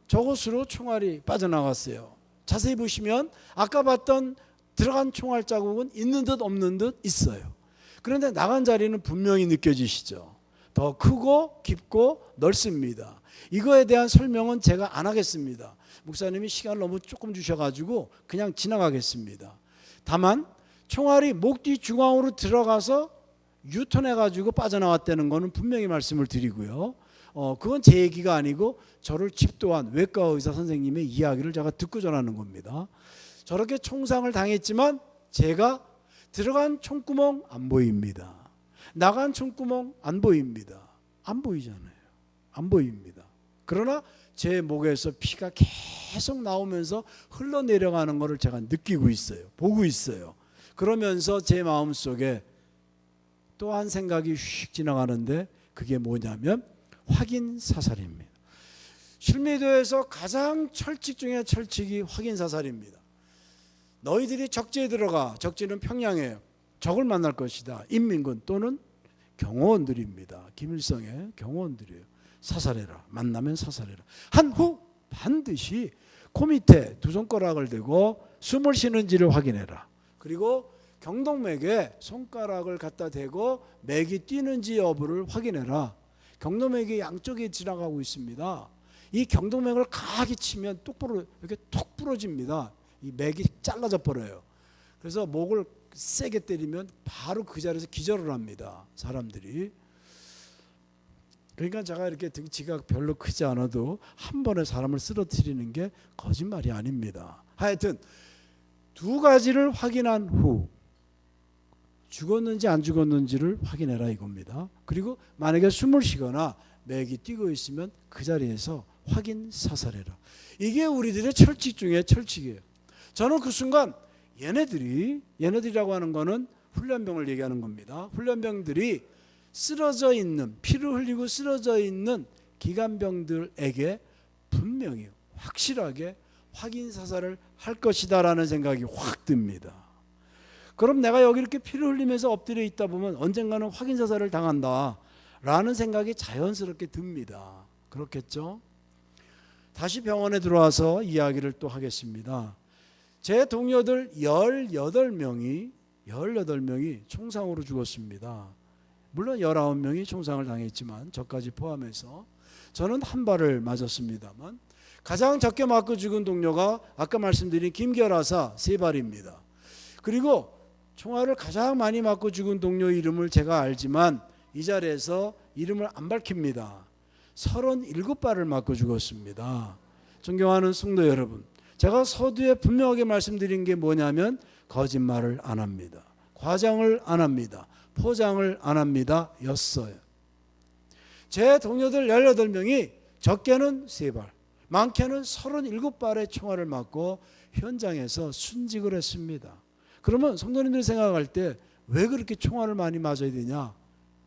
저곳으로 총알이 빠져나갔어요. 자세히 보시면 아까 봤던 들어간 총알 자국은 있는 듯 없는 듯 있어요. 그런데 나간 자리는 분명히 느껴지시죠? 더 크고 깊고 넓습니다. 이거에 대한 설명은 제가 안 하겠습니다. 목사님이 시간을 너무 조금 주셔가지고 그냥 지나가겠습니다. 다만 총알이 목 뒤 중앙으로 들어가서 유턴해가지고 빠져나왔다는 것은 분명히 말씀을 드리고요. 그건 제 얘기가 아니고 저를 집도한 외과 의사 선생님의 이야기를 제가 듣고 전하는 겁니다. 저렇게 총상을 당했지만 제가 들어간 총구멍 안 보입니다. 나간 총구멍 안 보입니다. 안 보이잖아요. 안 보입니다. 그러나 제 목에서 피가 계속 나오면서 흘러내려가는 것을 제가 느끼고 있어요. 보고 있어요. 그러면서 제 마음속에 또 한 생각이 휙 지나가는데 그게 뭐냐면 확인 사살입니다. 실미도에서 가장 철칙 중에 철칙이 확인 사살입니다. 너희들이 적지에 들어가, 적지는 평양이에요. 적을 만날 것이다. 인민군 또는 경호원들입니다. 김일성의 경호원들이에요. 사살해라. 만나면 사살해라. 한 후 반드시 코 밑에 두 손가락을 대고 숨을 쉬는지를 확인해라. 그리고 경동맥에 손가락을 갖다 대고 맥이 뛰는지 여부를 확인해라. 경동맥이 양쪽에 지나가고 있습니다. 이 경동맥을 강하게 치면 똑바로 이렇게 톡 부러집니다. 이 맥이 잘라져 버려요. 그래서 목을 세게 때리면 바로 그 자리에서 기절을 합니다. 사람들이. 그러니까 제가 이렇게 등치가 별로 크지 않아도 한 번에 사람을 쓰러뜨리는 게 거짓말이 아닙니다. 하여튼 두 가지를 확인한 후 죽었는지 안 죽었는지를 확인해라 이겁니다. 그리고 만약에 숨을 쉬거나 맥이 뛰고 있으면 그 자리에서 확인 사살해라. 이게 우리들의 철칙 중에 철칙이에요. 저는 그 순간 얘네들이라고 하는 거는 훈련병을 얘기하는 겁니다. 훈련병들이 쓰러져 있는, 피를 흘리고 쓰러져 있는 기관병들에게 분명히 확실하게 확인 사살을 할 것이다라는 생각이 확 듭니다. 그럼 내가 여기 이렇게 피를 흘리면서 엎드려 있다 보면 언젠가는 확인 사살을 당한다라는 생각이 자연스럽게 듭니다. 그렇겠죠? 다시 병원에 들어와서 이야기를 또 하겠습니다. 제 동료들 18명이 총상으로 죽었습니다. 물론 19명이 총상을 당했지만 저까지 포함해서 저는 한 발을 맞았습니다만 가장 적게 맞고 죽은 동료가 아까 말씀드린 김결하사 3발입니다. 그리고 총알을 가장 많이 맞고 죽은 동료 이름을 제가 알지만 이 자리에서 이름을 안 밝힙니다. 37발을 맞고 죽었습니다. 존경하는 성도 여러분, 제가 서두에 분명하게 말씀드린 게 뭐냐면 거짓말을 안 합니다. 과장을 안 합니다. 포장을 안 합니다. 였어요. 제 동료들 18명이 적게는 3발, 많게는 37발의 총알을 맞고 현장에서 순직을 했습니다. 그러면 성도님들이 생각할 때 왜 그렇게 총알을 많이 맞아야 되냐?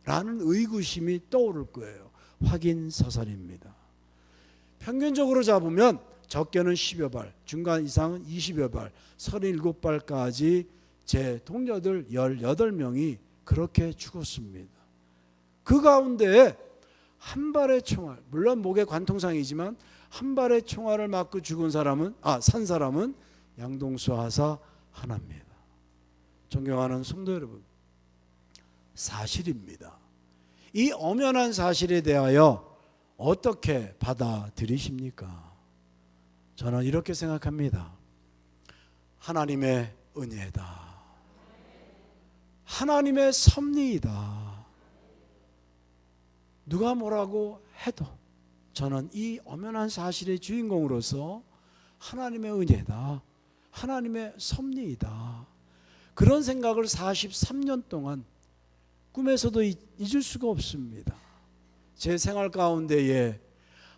라는 의구심이 떠오를 거예요. 확인 사살입니다. 평균적으로 잡으면 적게는 10여 발, 중간 이상은 20여 발, 37발까지 제 동료들 18명이 그렇게 죽었습니다. 그 가운데 한 발의 총알, 물론 목에 관통상이지만 한 발의 총알을 맞고 죽은 사람은 산 사람은 양동수 하사 하나입니다. 존경하는 성도 여러분, 사실입니다. 이 엄연한 사실에 대하여 어떻게 받아들이십니까? 저는 이렇게 생각합니다. 하나님의 은혜다. 하나님의 섭리이다. 누가 뭐라고 해도 저는 이 엄연한 사실의 주인공으로서 하나님의 은혜다, 하나님의 섭리이다, 그런 생각을 43년 동안 꿈에서도 잊을 수가 없습니다. 제 생활 가운데에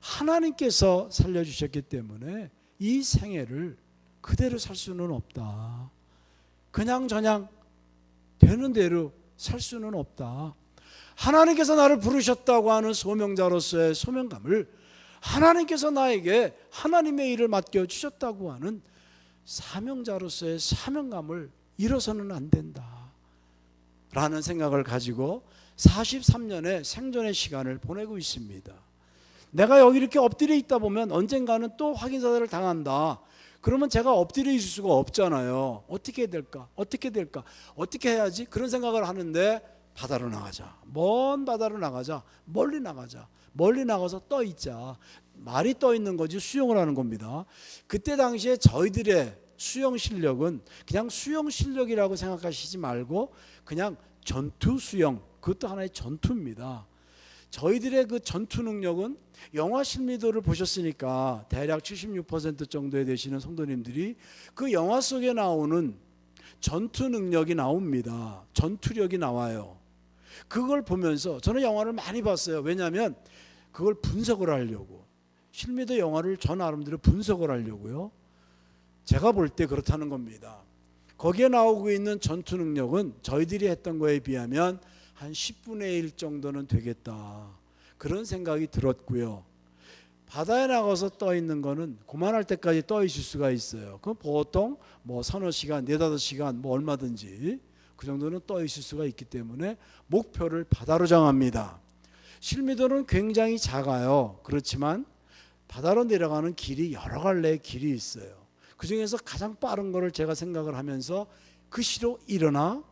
하나님께서 살려주셨기 때문에 이 생애를 그대로 살 수는 없다. 그냥 저냥 되는 대로 살 수는 없다. 하나님께서 나를 부르셨다고 하는 소명자로서의 소명감을, 하나님께서 나에게 하나님의 일을 맡겨주셨다고 하는 사명자로서의 사명감을 잃어서는 안 된다 라는 생각을 가지고 43년의 생존의 시간을 보내고 있습니다. 내가 여기 이렇게 엎드려 있다 보면 언젠가는 또 확인사살을 당한다. 그러면 제가 엎드려 있을 수가 없잖아요. 어떻게 해야 될까? 어떻게 될까? 어떻게 해야지? 그런 생각을 하는데 바다로 나가자. 먼 바다로 나가자. 멀리 나가자. 멀리 나가서 떠 있자. 말이 떠 있는 거지 수영을 하는 겁니다. 그때 당시에 저희들의 수영 실력은 그냥 수영 실력이라고 생각하시지 말고 그냥 전투 수영, 그것도 하나의 전투입니다. 저희들의 그 전투 능력은 영화 실미도를 보셨으니까 대략 76% 정도에 되시는 성도님들이 그 영화 속에 나오는 전투 능력이 나옵니다. 전투력이 나와요. 그걸 보면서 저는 영화를 많이 봤어요. 왜냐하면 그걸 분석을 하려고, 실미도 영화를 저 나름대로 분석을 하려고요. 제가 볼 때 그렇다는 겁니다. 거기에 나오고 있는 전투 능력은 저희들이 했던 거에 비하면 한 10분의 1 정도는 되겠다, 그런 생각이 들었고요. 바다에 나가서 떠 있는 거는 그만할 때까지 떠 있을 수가 있어요. 그 보통 뭐 서너 시간, 4-5시간 뭐 얼마든지 그 정도는 떠 있을 수가 있기 때문에 목표를 바다로 정합니다. 실미도는 굉장히 작아요. 그렇지만 바다로 내려가는 길이 여러 갈래의 길이 있어요. 그 중에서 가장 빠른 거를 제가 생각을 하면서 그 시로 일어나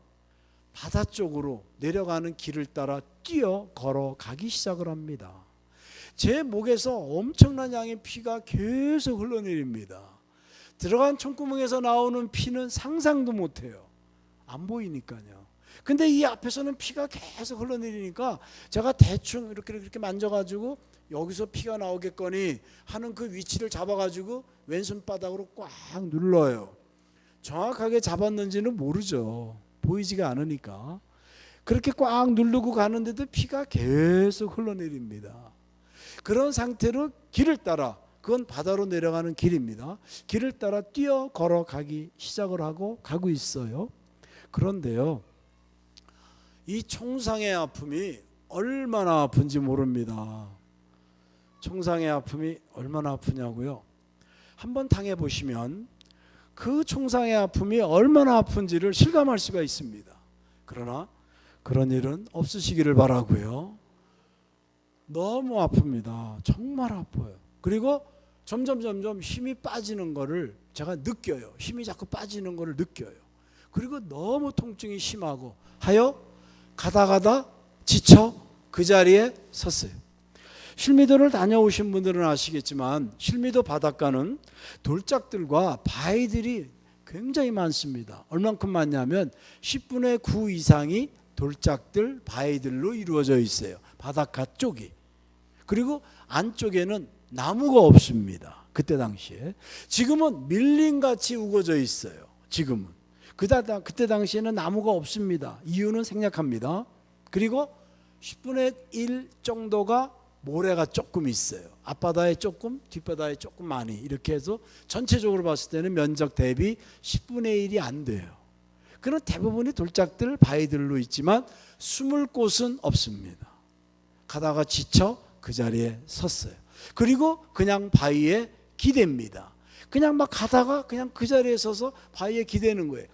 바다 쪽으로 내려가는 길을 따라 뛰어 걸어가기 시작을 합니다. 제 목에서 엄청난 양의 피가 계속 흘러내립니다. 들어간 총구멍에서 나오는 피는 상상도 못해요. 안 보이니까요. 근데 이 앞에서는 피가 계속 흘러내리니까 제가 대충 이렇게 만져가지고 여기서 피가 나오겠거니 하는 그 위치를 잡아가지고 왼손바닥으로 꽉 눌러요. 정확하게 잡았는지는 모르죠. 보이지가 않으니까. 그렇게 꽉 누르고 가는데도 피가 계속 흘러내립니다. 그런 상태로 길을 따라, 그건 바다로 내려가는 길입니다. 길을 따라 뛰어 걸어가기 시작을 하고 가고 있어요. 그런데요, 이 총상의 아픔이 얼마나 아픈지 모릅니다. 총상의 아픔이 얼마나 아프냐고요? 한번 당해보시면 그 총상의 아픔이 얼마나 아픈지를 실감할 수가 있습니다. 그러나 그런 일은 없으시기를 바라고요. 너무 아픕니다. 정말 아파요. 그리고 점점 힘이 빠지는 거를 제가 느껴요. 힘이 자꾸 빠지는 거를 느껴요. 그리고 너무 통증이 심하고 하여 가다 지쳐 그 자리에 섰어요. 실미도를 다녀오신 분들은 아시겠지만 실미도 바닷가는 돌짝들과 바위들이 굉장히 많습니다. 얼만큼 많냐면 10분의 9 이상이 돌짝들, 바위들로 이루어져 있어요. 바닷가 쪽이. 그리고 안쪽에는 나무가 없습니다. 그때 당시에. 지금은 밀림같이 우거져 있어요. 지금은. 그때 당시에는 나무가 없습니다. 이유는 생략합니다. 그리고 10분의 1 정도가 모래가 조금 있어요. 앞바다에 조금, 뒷바다에 조금 많이, 이렇게 해서 전체적으로 봤을 때는 면적 대비 10분의 1이 안 돼요. 그런 대부분이 돌짝들, 바위들로 있지만 숨을 곳은 없습니다. 가다가 지쳐 그 자리에 섰어요. 그리고 그냥 바위에 기댑니다. 그냥 막 가다가 그냥 그 자리에 서서 바위에 기대는 거예요.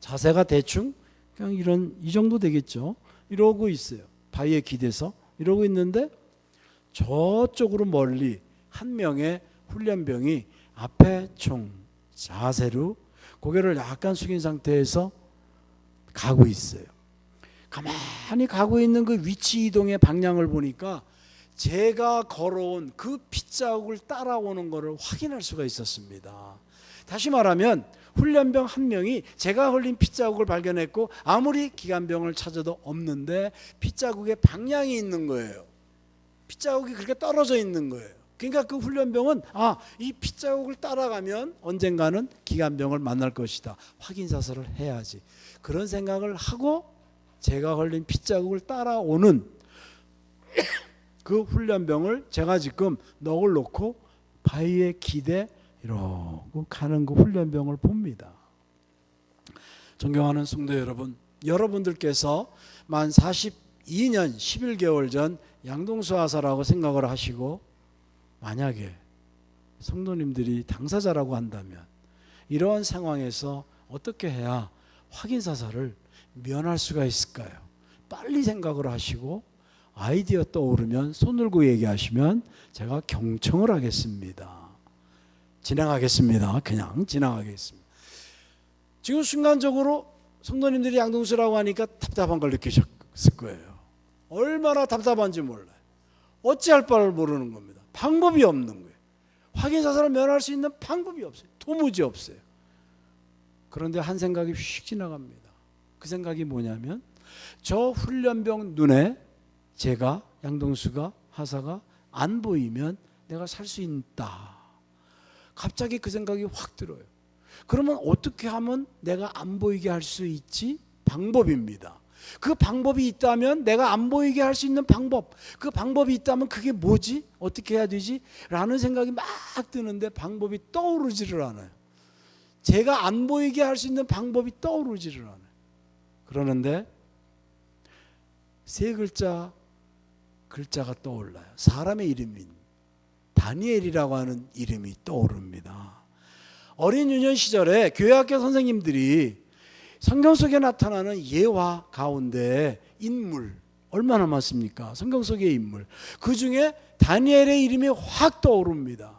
자세가 대충 그냥 이 정도 되겠죠. 이러고 있어요. 바위에 기대서 이러고 있는데 저쪽으로 멀리 한 명의 훈련병이 앞에 총 자세로 고개를 약간 숙인 상태에서 가고 있어요. 가만히 가고 있는 그 위치 이동의 방향을 보니까 제가 걸어온 그 핏자국을 따라오는 것을 확인할 수가 있었습니다. 다시 말하면 훈련병 한 명이 제가 흘린 핏자국을 발견했고 아무리 기관병을 찾아도 없는데 핏자국에 방향이 있는 거예요. 핏자국이 그렇게 떨어져 있는 거예요. 그러니까 그 훈련병은 이 핏자국을 따라가면 언젠가는 기관병을 만날 것이다. 확인사살을 해야지. 그런 생각을 하고 제가 흘린 핏자국을 따라오는 그 훈련병을 제가 지금 넋을 놓고 바위에 기대 이러고 가는 그 훈련병을 봅니다. 존경하는 성도 여러분, 여러분들께서 만 42년 11개월 전 양동수 하사라고 생각을 하시고 만약에 성도님들이 당사자라고 한다면 이러한 상황에서 어떻게 해야 확인사살을 면할 수가 있을까요? 빨리 생각을 하시고 아이디어 떠오르면 손 들고 얘기하시면 제가 경청을 하겠습니다. 진행하겠습니다. 그냥 진행하겠습니다. 지금 순간적으로 성도님들이 양동수라고 하니까 답답한 걸 느끼셨을 거예요. 얼마나 답답한지 몰라요. 어찌할 바를 모르는 겁니다. 방법이 없는 거예요. 확인사살을 면할 수 있는 방법이 없어요. 도무지 없어요. 그런데 한 생각이 휙 지나갑니다. 그 생각이 뭐냐면 저 훈련병 눈에 제가 양동수가 하사가 안 보이면 내가 살 수 있다. 갑자기 그 생각이 확 들어요. 그러면 어떻게 하면 내가 안 보이게 할 수 있지? 방법입니다. 그 방법이 있다면 내가 안 보이게 할 수 있는 방법, 그 방법이 있다면 그게 뭐지? 어떻게 해야 되지? 라는 생각이 막 드는데 방법이 떠오르지를 않아요. 제가 안 보이게 할 수 있는 방법이 떠오르지를 않아요. 그러는데 세 글자가 떠올라요. 사람의 이름인 다니엘이라고 하는 이름이 떠오릅니다. 어린 유년 시절에 교회학교 선생님들이 성경 속에 나타나는 예화 가운데 인물 얼마나 많습니까? 성경 속의 인물. 그 중에 다니엘의 이름이 확 떠오릅니다.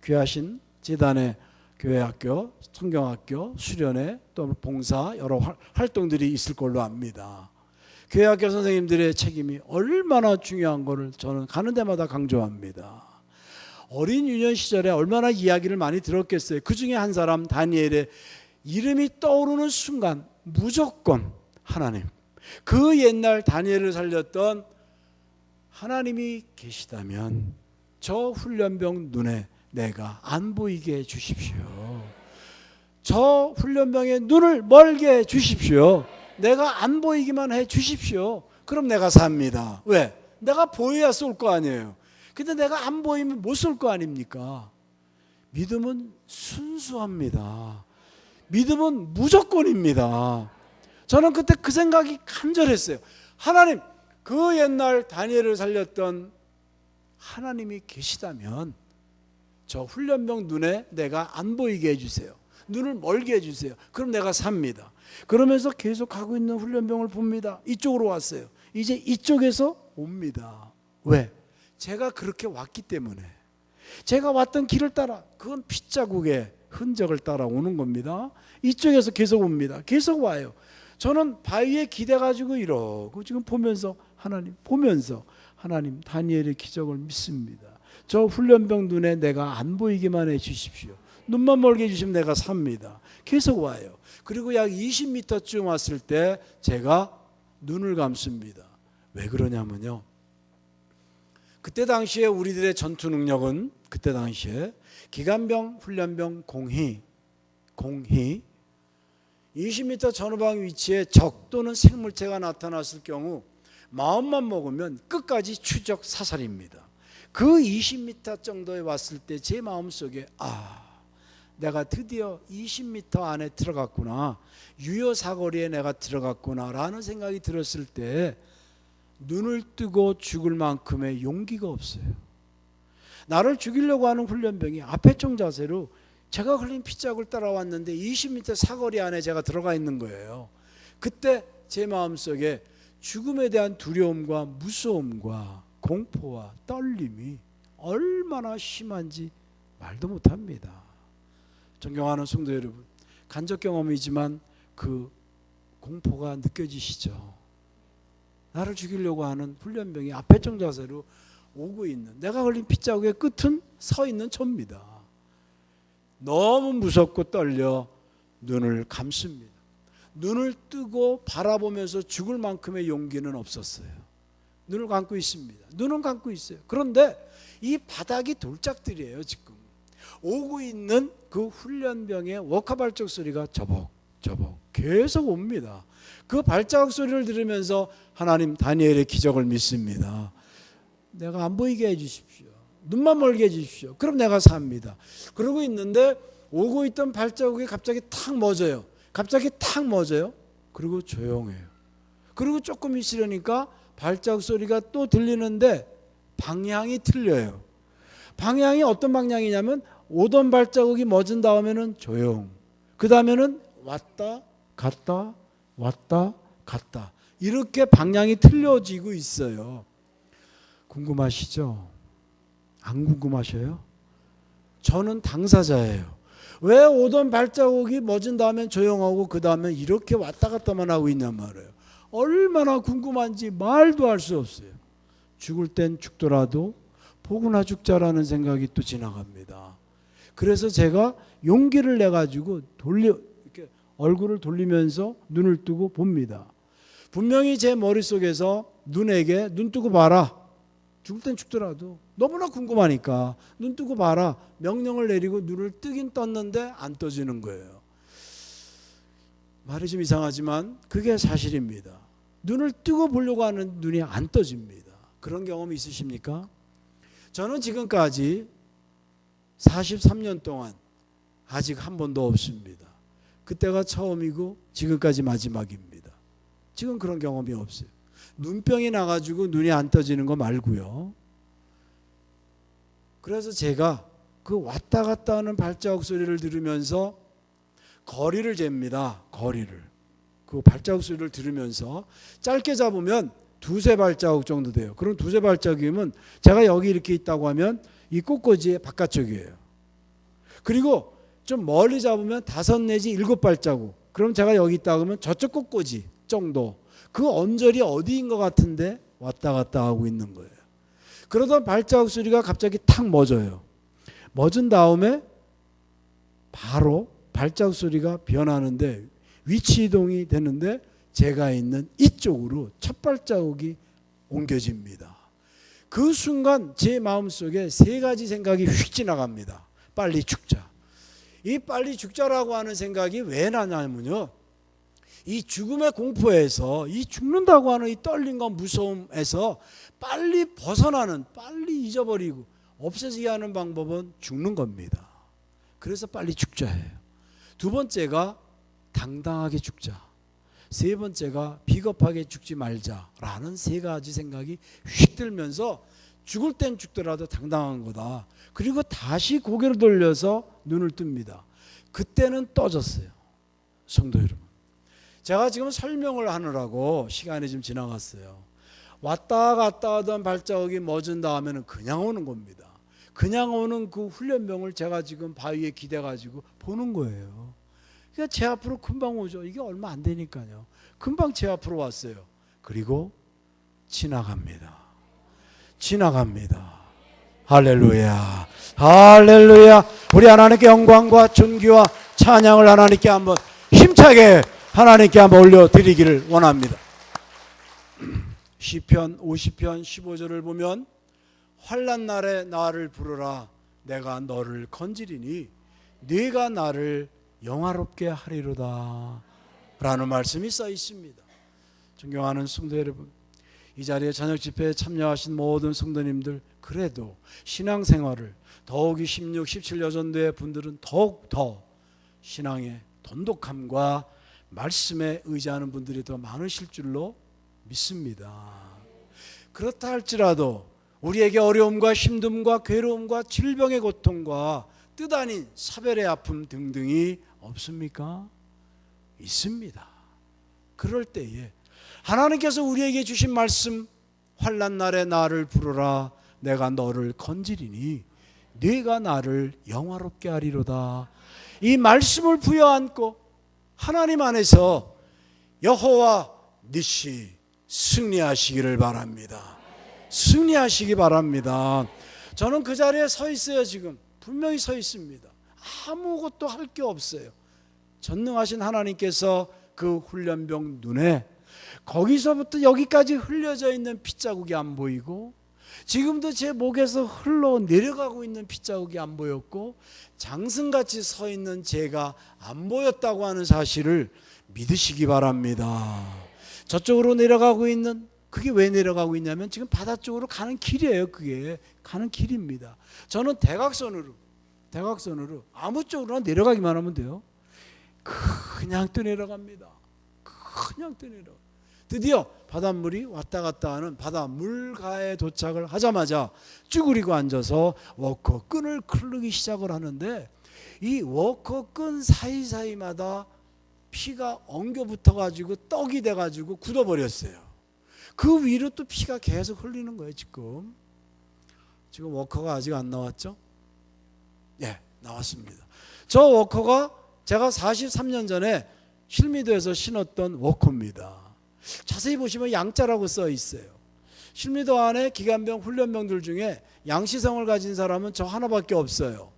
귀하신 재단의 교회학교, 성경학교, 수련회, 또 봉사 여러 활동들이 있을 걸로 압니다. 교회학교 선생님들의 책임이 얼마나 중요한 것을 저는 가는 데마다 강조합니다. 어린 유년 시절에 얼마나 이야기를 많이 들었겠어요. 그 중에 한 사람 다니엘의 이름이 떠오르는 순간 무조건 하나님, 그 옛날 다니엘을 살렸던 하나님이 계시다면 저 훈련병 눈에 내가 안 보이게 해 주십시오. 저 훈련병의 눈을 멀게 해 주십시오. 내가 안 보이기만 해 주십시오. 그럼 내가 삽니다. 왜? 내가 보여야 쏠 거 아니에요. 근데 내가 안 보이면 못 쏠 거 아닙니까? 믿음은 순수합니다. 믿음은 무조건입니다. 저는 그때 그 생각이 간절했어요. 하나님, 그 옛날 다니엘을 살렸던 하나님이 계시다면 저 훈련병 눈에 내가 안 보이게 해주세요. 눈을 멀게 해주세요. 그럼 내가 삽니다. 그러면서 계속 가고 있는 훈련병을 봅니다. 이쪽으로 왔어요. 이제 이쪽에서 옵니다. 왜? 제가 그렇게 왔기 때문에. 제가 왔던 길을 따라, 그건 핏자국의 흔적을 따라 오는 겁니다. 이쪽에서 계속 옵니다. 계속 와요. 저는 바위에 기대가지고 이러고 지금 보면서 하나님 다니엘의 기적을 믿습니다. 저 훈련병 눈에 내가 안 보이기만 해 주십시오. 눈만 멀게 해주시면 내가 삽니다. 계속 와요. 그리고 약 20m쯤 왔을 때 제가 눈을 감습니다. 왜 그러냐면요, 그때 당시에 우리들의 전투 능력은 그때 당시에 기관병, 훈련병, 공히 20m 전후방 위치에 적 또는 생물체가 나타났을 경우 마음만 먹으면 끝까지 추적 사살입니다. 그 20m 정도에 왔을 때 제 마음속에 내가 드디어 20m 안에 들어갔구나, 유효 사거리에 내가 들어갔구나 라는 생각이 들었을 때 눈을 뜨고 죽을 만큼의 용기가 없어요. 나를 죽이려고 하는 훈련병이 앞에 총 자세로 제가 흘린 핏자국을 따라왔는데 20m 사거리 안에 제가 들어가 있는 거예요. 그때 제 마음속에 죽음에 대한 두려움과 무서움과 공포와 떨림이 얼마나 심한지 말도 못합니다. 존경하는 성도 여러분, 간접 경험이지만 그 공포가 느껴지시죠? 나를 죽이려고 하는 훈련병이 앞에 총 자세로 오고 있는, 내가 흘린 핏자국의 끝은 서 있는 처입니다. 너무 무섭고 떨려 눈을 감습니다. 눈을 뜨고 바라보면서 죽을 만큼의 용기는 없었어요. 눈을 감고 있습니다. 눈은 감고 있어요. 그런데 이 바닥이 돌짝들이에요. 지금 오고 있는 그 훈련병의 워커 발작 소리가 저벅저벅 계속 옵니다. 그 발자국 소리를 들으면서 하나님 다니엘의 기적을 믿습니다. 내가 안 보이게 해주십시오. 눈만 멀게 해주십시오. 그럼 내가 삽니다. 그러고 있는데 오고 있던 발자국이 갑자기 탁 멎어요. 갑자기 탁 멎어요. 그리고 조용해요. 그리고 조금 있으려니까 발자국 소리가 또 들리는데 방향이 틀려요. 방향이 어떤 방향이냐면 오던 발자국이 멎은 다음에는 조용. 그 다음에는 왔다 갔다 왔다 갔다. 이렇게 방향이 틀려지고 있어요. 궁금하시죠? 안 궁금하셔요? 저는 당사자예요. 왜 오던 발자국이 멎은 다음엔 조용하고 그 다음엔 이렇게 왔다 갔다만 하고 있냔 말이에요. 얼마나 궁금한지 말도 할 수 없어요. 죽을 땐 죽더라도 보구나 죽자라는 생각이 또 지나갑니다. 그래서 제가 용기를 내가지고 이렇게 얼굴을 돌리면서 눈을 뜨고 봅니다. 분명히 제 머릿속에서 눈에게 눈 뜨고 봐라. 죽을 땐 죽더라도 너무나 궁금하니까 눈 뜨고 봐라 명령을 내리고 눈을 뜨긴 떴는데 안 떠지는 거예요. 말이 좀 이상하지만 그게 사실입니다. 눈을 뜨고 보려고 하는 눈이 안 떠집니다. 그런 경험이 있으십니까? 저는 지금까지 43년 동안 아직 한 번도 없습니다. 그때가 처음이고 지금까지 마지막입니다. 지금 그런 경험이 없어요. 눈병이 나가지고 눈이 안 떠지는 거 말고요. 그래서 제가 그 왔다 갔다 하는 발자국 소리를 들으면서 거리를 잽니다. 거리를. 그 발자국 소리를 들으면서 짧게 잡으면 두세 발자국 정도 돼요. 그럼 두세 발자국이면 제가 여기 이렇게 있다고 하면 이 꽃꽂이의 바깥쪽이에요. 그리고 좀 멀리 잡으면 5 내지 7 발자국. 그럼 제가 여기 있다고 하면 저쪽 꽃꽂이 정도. 그 언저리 어디인 것 같은데 왔다 갔다 하고 있는 거예요. 그러던 발자국 소리가 갑자기 탁 멎어요. 멎은 다음에 바로 발자국 소리가 변하는데 위치 이동이 되는데 제가 있는 이쪽으로 첫 발자국이 옮겨집니다. 그 순간 제 마음속에 3가지 생각이 휙 지나갑니다. 빨리 죽자. 이 빨리 죽자라고 하는 생각이 왜 나냐면요. 이 죽음의 공포에서 이 죽는다고 하는 이 떨림과 무서움에서 빨리 벗어나는, 빨리 잊어버리고 없애지게 하는 방법은 죽는 겁니다. 그래서 빨리 죽자예요. 2번째가 당당하게 죽자. 3번째가 비겁하게 죽지 말자라는 3가지 생각이 휙 들면서 죽을 땐 죽더라도 당당한 거다. 그리고 다시 고개를 돌려서 눈을 뜹니다. 그때는 떠졌어요. 성도 여러분. 제가 지금 설명을 하느라고 시간이 좀 지나갔어요. 왔다 갔다 하던 발자국이 멎은 다음에는 그냥 오는 겁니다. 그냥 오는 그 훈련병을 제가 지금 바위에 기대가지고 보는 거예요. 그러니까 제 앞으로 금방 오죠. 이게 얼마 안 되니까요. 금방 제 앞으로 왔어요. 그리고 지나갑니다. 지나갑니다. 할렐루야. 할렐루야. 우리 하나님께 영광과 존귀와 찬양을 하나님께 한번 힘차게 하나님께 한번 올려드리기를 원합니다. 시편 50편 15절을 보면 환난 날에 나를 부르라 내가 너를 건지리니 네가 나를 영화롭게 하리로다 라는 말씀이 써 있습니다. 존경하는 성도 여러분, 이 자리에 저녁 집회에 참여하신 모든 성도님들, 그래도 신앙생활을 더욱이 16, 17 여전도의 분들은 더욱 더 신앙의 돈독함과 말씀에 의지하는 분들이 더 많으실 줄로 믿습니다. 그렇다 할지라도 우리에게 어려움과 힘듦과 괴로움과 질병의 고통과 뜻 아닌 사별의 아픔 등등이 없습니까? 있습니다. 그럴 때에 하나님께서 우리에게 주신 말씀, 환난 날에 나를 부르라 내가 너를 건지리니 네가 나를 영화롭게 하리로다. 이 말씀을 부여안고 하나님 안에서 여호와 니시 승리하시기를 바랍니다. 승리하시기 바랍니다. 저는 그 자리에 서 있어요. 지금 분명히 서 있습니다. 아무것도 할 게 없어요. 전능하신 하나님께서 그 훈련병 눈에 거기서부터 여기까지 흘려져 있는 핏자국이 안 보이고, 지금도 제 목에서 흘러 내려가고 있는 핏자국이 안 보였고, 장승같이 서 있는 제가 안 보였다고 하는 사실을 믿으시기 바랍니다. 저쪽으로 내려가고 있는, 그게 왜 내려가고 있냐면 지금 바다 쪽으로 가는 길이에요. 그게 가는 길입니다. 저는 대각선으로 아무 쪽으로나 내려가기만 하면 돼요. 그냥 떠내려갑니다. 그냥 떠내려. 드디어 바닷물이 왔다 갔다 하는 바다 물가에 도착을 하자마자 쭈그리고 앉아서 워커 끈을 클르기 시작을 하는데, 이 워커 끈 사이사이마다 피가 엉겨 붙어가지고 떡이 돼가지고 굳어버렸어요. 그 위로 또 피가 계속 흘리는 거예요. 지금 워커가 아직 안 나왔죠? 예, 나왔습니다. 저 워커가 제가 43년 전에 실미도에서 신었던 워커입니다. 자세히 보시면 양자라고 써 있어요. 실미도 안에 기관병 훈련병들 중에 양시성을 가진 사람은 저 하나밖에 없어요.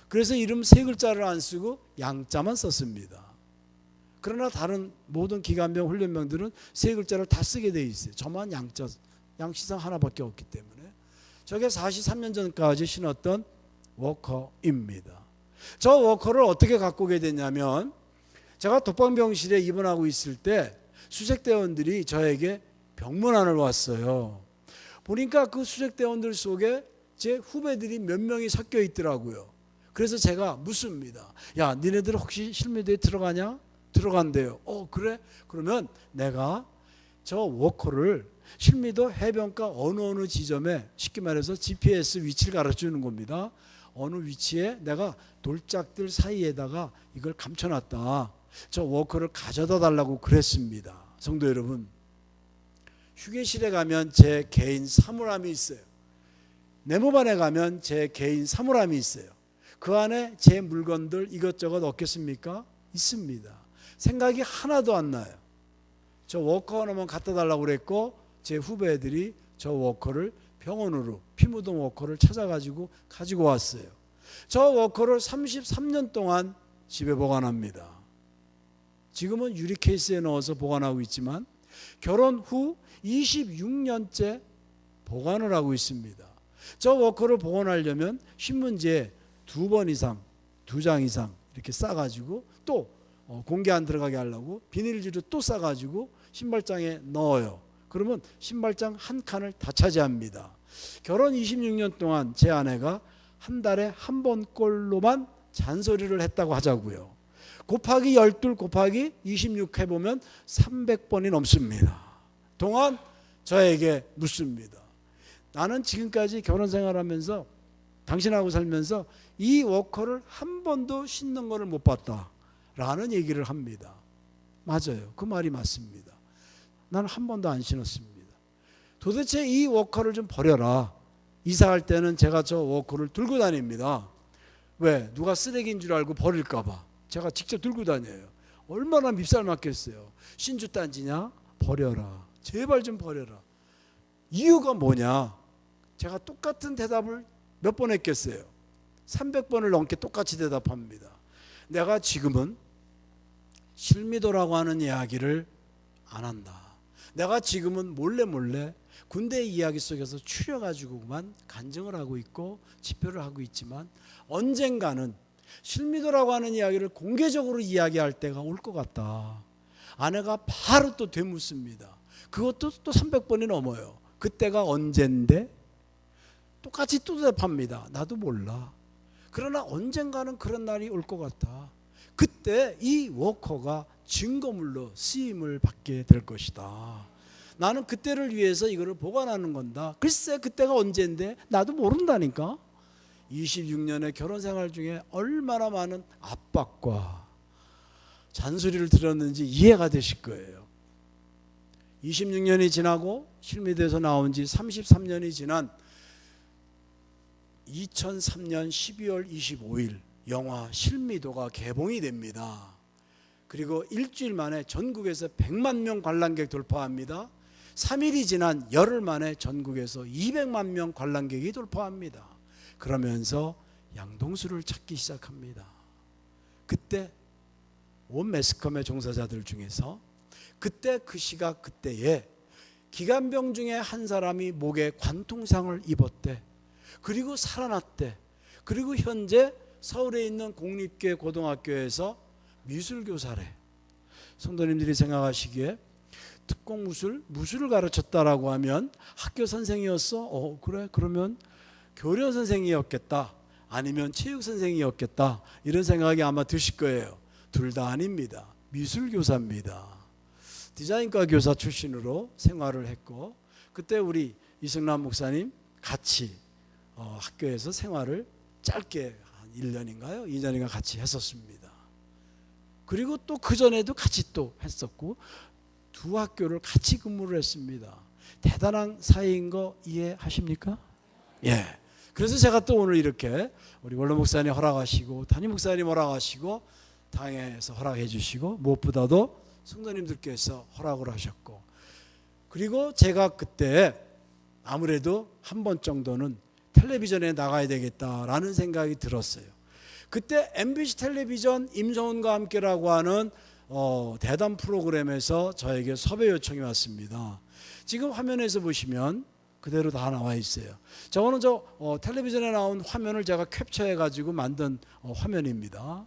그래서 이름 세 글자를 안 쓰고 양자만 썼습니다. 그러나 다른 모든 기관병 훈련병들은 세 글자를 다 쓰게 돼 있어요. 저만 양시성 하나밖에 없기 때문에. 저게 43년 전까지 신었던 워커입니다. 저 워커를 어떻게 갖고 오게 됐냐면, 제가 독방병실에 입원하고 있을 때 수색대원들이 저에게 병문안을 왔어요. 보니까 그 수색대원들 속에 제 후배들이 몇 명이 섞여 있더라고요. 그래서 제가 묻습니다. 야, 니네들 혹시 실미도에 들어가냐? 들어간대요. 그래? 그러면 내가 저 워커를 실미도 해변가 어느 지점에, 쉽게 말해서 GPS 위치를 가르쳐주는 겁니다. 어느 위치에 내가 돌짝들 사이에다가 이걸 감춰놨다. 저 워커를 가져다 달라고 그랬습니다. 성도 여러분, 휴게실에 가면 제 개인 사물함이 있어요. 네모반에 가면 제 개인 사물함이 있어요. 그 안에 제 물건들 이것저것 없겠습니까? 있습니다. 생각이 하나도 안 나요. 저 워커 하나만 갖다 달라고 그랬고, 제 후배들이 저 워커를 병원으로, 피 묻은 워커를 찾아가지고 가지고 왔어요. 저 워커를 33년 동안 집에 보관합니다. 지금은 유리 케이스에 넣어서 보관하고 있지만 결혼 후 26년째 보관을 하고 있습니다. 저 워커를 보관하려면 신문지에 2번 이상, 2장 이상 이렇게 싸가지고, 또 공기 안 들어가게 하려고 비닐지를 또 싸가지고 신발장에 넣어요. 그러면 신발장 한 칸을 다 차지합니다. 결혼 26년 동안 제 아내가 한 달에 한 번꼴로만 잔소리를 했다고 하자고요. 곱하기 12 곱하기 26 해보면 300번이 넘습니다. 동안 저에게 묻습니다. 나는 지금까지 결혼 생활하면서, 당신하고 살면서 이 워커를 한 번도 신는 것을 못 봤다 라는 얘기를 합니다. 맞아요. 그 말이 맞습니다. 나는 한 번도 안 신었습니다. 도대체 이 워커를 좀 버려라. 이사할 때는 제가 저 워커를 들고 다닙니다. 왜? 누가 쓰레기인 줄 알고 버릴까 봐 제가 직접 들고 다녀요. 얼마나 밉살 맞겠어요. 신주 딴지냐? 버려라. 제발 좀 버려라. 이유가 뭐냐? 제가 똑같은 대답을 몇 번 했겠어요? 300번을 넘게 똑같이 대답합니다. 내가 지금은 실미도라고 하는 이야기를 안 한다. 내가 지금은 몰래 군대 이야기 속에서 추려가지고만 간증을 하고 있고 집회를 하고 있지만, 언젠가는 실미도라고 하는 이야기를 공개적으로 이야기할 때가 올 것 같다. 아내가 바로 또 되묻습니다. 그것도 또 300번이 넘어요. 그때가 언젠데? 똑같이 또 대답합니다. 나도 몰라. 그러나 언젠가는 그런 날이 올 것 같다. 그때 이 워커가 증거물로 쓰임을 받게 될 것이다. 나는 그때를 위해서 이거를 보관하는 건다. 글쎄 그때가 언젠데? 나도 모른다니까. 26년의 결혼 생활 중에 얼마나 많은 압박과 잔소리를 들었는지 이해가 되실 거예요. 26년이 지나고 실미도에서 나온 지 33년이 지난 2003년 12월 25일 영화 실미도가 개봉이 됩니다. 그리고 일주일 만에 전국에서 100만 명 관람객 돌파합니다. 3일이 지난 열흘 만에 전국에서 200만 명 관람객이 돌파합니다. 그러면서 양동수를 찾기 시작합니다. 그때 온 매스컴의 종사자들 중에서 그때 그 시각 그때에 기관병 중에 한 사람이 목에 관통상을 입었대. 그리고 살아났대. 그리고 현재 서울에 있는 공립계 고등학교에서 미술교사래. 성도님들이 생각하시기에 특공 무술을 가르쳤다라고 하면 학교 선생이었어? 그래? 그러면 교련 선생이었겠다. 아니면 체육 선생이었겠다. 이런 생각이 아마 드실 거예요. 둘 다 아닙니다. 미술교사입니다. 디자인과 교사 출신으로 생활을 했고, 그때 우리 이승남 목사님 같이 학교에서 생활을 짧게 한 1년인가요? 2년인가 같이 했었습니다. 그리고 또 그전에도 같이 또 했었고, 두 학교를 같이 근무를 했습니다. 대단한 사이인 거 이해하십니까? 예. 그래서 제가 또 오늘 이렇게 우리 원로 목사님 허락하시고 담임 목사님 허락하시고 당에서 허락해 주시고 무엇보다도 성도님들께서 허락을 하셨고, 그리고 제가 그때 아무래도 한 번 정도는 텔레비전에 나가야 되겠다라는 생각이 들었어요. 그때 MBC 텔레비전 임성훈과 함께라고 하는 대담 프로그램에서 저에게 섭외 요청이 왔습니다. 지금 화면에서 보시면 그대로 다 나와 있어요. 저거는 텔레비전에 나온 화면을 제가 캡처해 가지고 만든 화면입니다.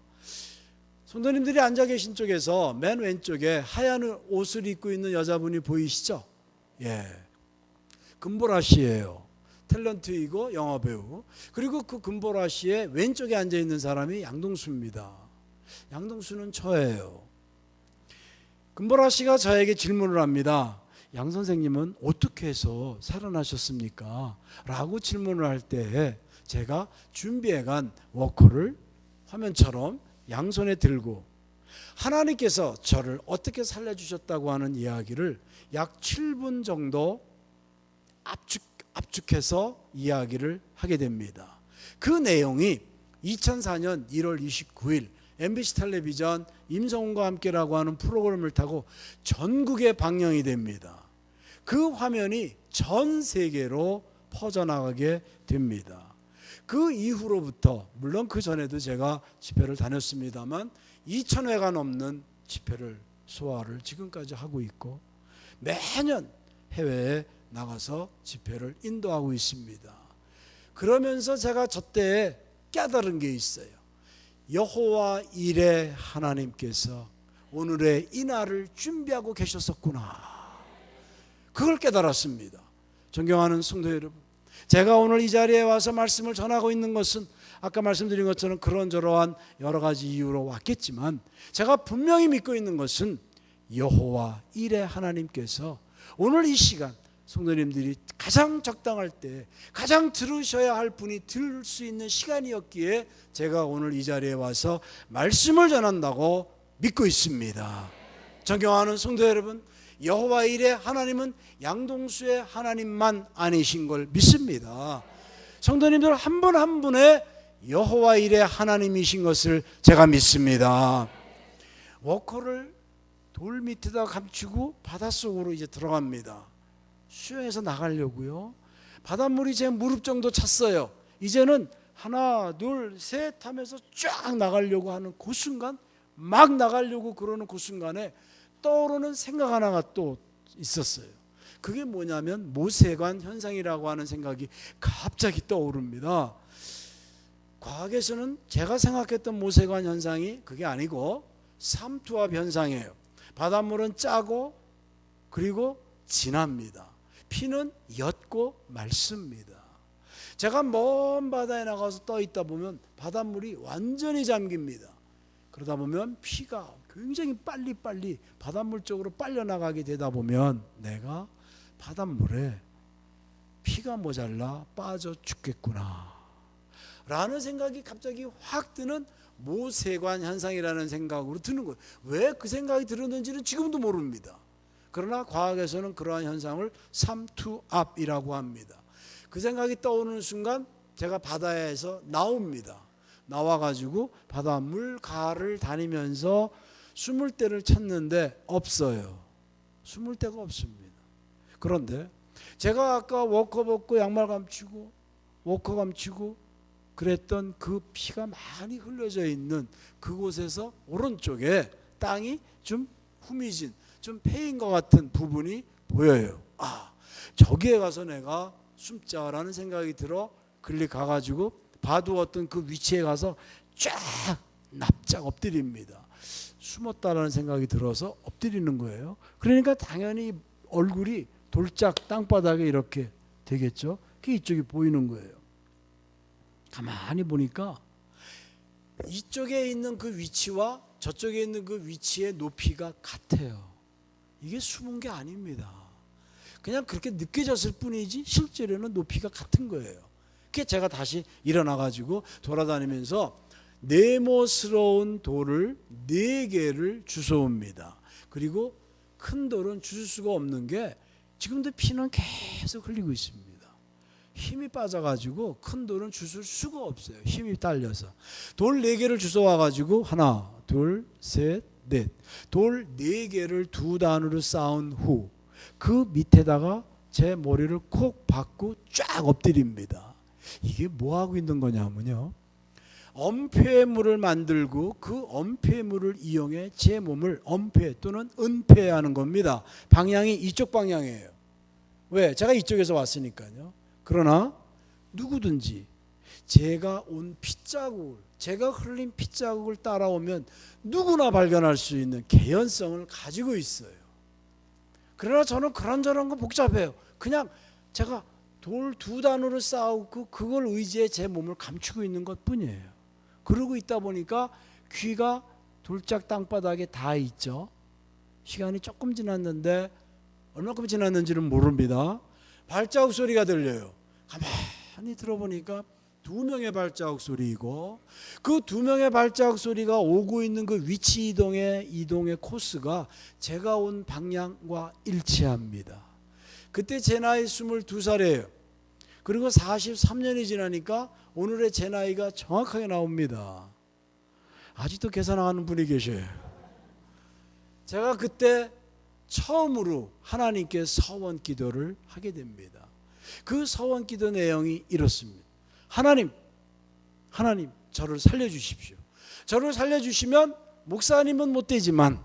성도님들이 앉아 계신 쪽에서 맨 왼쪽에 하얀 옷을 입고 있는 여자분이 보이시죠? 예, 금보라 씨예요. 탤런트이고 영화배우. 그리고 그 금보라 씨의 왼쪽에 앉아 있는 사람이 양동수입니다. 양동수는 저예요. 금보라 씨가 저에게 질문을 합니다. 양 선생님은 어떻게 해서 살아나셨습니까? 라고 질문을 할 때 제가 준비해간 워커를 화면처럼 양손에 들고 하나님께서 저를 어떻게 살려주셨다고 하는 이야기를 약 7분 정도 압축해서 이야기를 하게 됩니다. 그 내용이 2004년 1월 29일 MBC 텔레비전 임성훈과 함께라고 하는 프로그램을 타고 전국에 방영이 됩니다. 그 화면이 전 세계로 퍼져나가게 됩니다. 그 이후로부터, 물론 그 전에도 제가 집회를 다녔습니다만 2,000회가 넘는 집회를 소화를 지금까지 하고 있고, 매년 해외에 나가서 집회를 인도하고 있습니다. 그러면서 제가 저때에 깨달은 게 있어요. 여호와 일의 하나님께서 오늘의 이 날을 준비하고 계셨었구나. 그걸 깨달았습니다. 존경하는 성도 여러분, 제가 오늘 이 자리에 와서 말씀을 전하고 있는 것은 아까 말씀드린 것처럼 그런저러한 여러 가지 이유로 왔겠지만, 제가 분명히 믿고 있는 것은 여호와 일의 하나님께서 오늘 이 시간 성도님들이 가장 적당할 때 가장 들으셔야 할 분이 들을 수 있는 시간이었기에 제가 오늘 이 자리에 와서 말씀을 전한다고 믿고 있습니다. 존경하는 성도 여러분, 여호와 일의 하나님은 양동수의 하나님만 아니신 걸 믿습니다. 성도님들 한 분 한 분의 여호와 일의 하나님이신 것을 제가 믿습니다. 워커를 돌 밑에다 감추고 바닷속으로 이제 들어갑니다. 수영해서 나가려고요. 바닷물이 제 무릎 정도 찼어요. 이제는 하나 둘 셋 하면서 쫙 나가려고 하는 그 순간, 막 나가려고 그러는 그 순간에 떠오르는 생각 하나가 또 있었어요. 그게 뭐냐면 모세관 현상이라고 하는 생각이 갑자기 떠오릅니다. 과학에서는 제가 생각했던 모세관 현상이 그게 아니고 삼투압 현상이에요. 바닷물은 짜고 그리고 진합니다. 피는 옅고 맑습니다. 제가 먼 바다에 나가서 떠 있다 보면 바닷물이 완전히 잠깁니다. 그러다 보면 피가 굉장히 빨리 바닷물 쪽으로 빨려나가게 되다 보면 내가 바닷물에 피가 모자라 빠져 죽겠구나 라는 생각이 갑자기 확 드는 모세관 현상이라는 생각으로 드는 거예요. 왜 그 생각이 들었는지는 지금도 모릅니다. 그러나 과학에서는 그러한 현상을 삼투압이라고 합니다. 그 생각이 떠오르는 순간 제가 바다에서 나옵니다. 나와가지고 바닷물 가를 다니면서 숨을 데를 찾는데 없어요. 숨을 데가 없습니다. 그런데 제가 아까 워커 벗고 양말 감추고 워커 감추고 그랬던 그 피가 많이 흘려져 있는 그곳에서 오른쪽에 땅이 좀 후미진, 좀 패인 것 같은 부분이 보여요. 아, 저기에 가서 내가 숨자라는 생각이 들어 클릭가가지고 봐두었던 그 위치에 가서 쫙 납작 엎드립니다. 숨었다라는 생각이 들어서 엎드리는 거예요. 그러니까 당연히 얼굴이 돌짝 땅바닥에 이렇게 되겠죠. 그게 이쪽이 보이는 거예요. 가만히 보니까 이쪽에 있는 그 위치와 저쪽에 있는 그 위치의 높이가 같아요. 이게 숨은 게 아닙니다. 그냥 그렇게 느껴졌을 뿐이지 실제로는 높이가 같은 거예요. 그게 제가 다시 일어나가지고 돌아다니면서 네모스러운 돌을 4개를 주워옵니다. 그리고 큰 돌은 주울 수가 없는 게 지금도 피는 계속 흘리고 있습니다. 힘이 빠져가지고 큰 돌은 주울 수가 없어요. 힘이 딸려서. 돌 4개를 주워와가지고 하나, 둘, 셋, 넷. 돌 4개를 2단으로 쌓은 후 그 밑에다가 제 머리를 콕 박고 쫙 엎드립니다. 이게 뭐 하고 있는 거냐면요, 엄폐물을 만들고 그 엄폐물을 이용해 제 몸을 엄폐 또는 은폐하는 겁니다. 방향이 이쪽 방향이에요. 왜? 제가 이쪽에서 왔으니까요. 그러나 누구든지 제가 온 핏자국을, 제가 흘린 핏자국을 따라오면 누구나 발견할 수 있는 개연성을 가지고 있어요. 그러나 저는 그런저런 거 복잡해요. 그냥 제가 돌 2단으로 쌓고 그걸 의지해 제 몸을 감추고 있는 것 뿐이에요. 그러고 있다 보니까 귀가 돌짝 땅바닥에 닿아 있죠. 시간이 조금 지났는데 얼마큼 지났는지는 모릅니다. 발자국 소리가 들려요. 가만히 들어보니까 2명의 발자국 소리이고 그 2명의 발자국 소리가 오고 있는 그 위치 이동의 코스가 제가 온 방향과 일치합니다. 그때 제 나이 22살이에요. 그리고 43년이 지나니까 오늘의 제 나이가 정확하게 나옵니다. 아직도 계산하는 분이 계셔요. 제가 그때 처음으로 하나님께 서원 기도를 하게 됩니다. 그 서원 기도 내용이 이렇습니다. 하나님 저를 살려주십시오. 저를 살려주시면 목사님은 못 되지만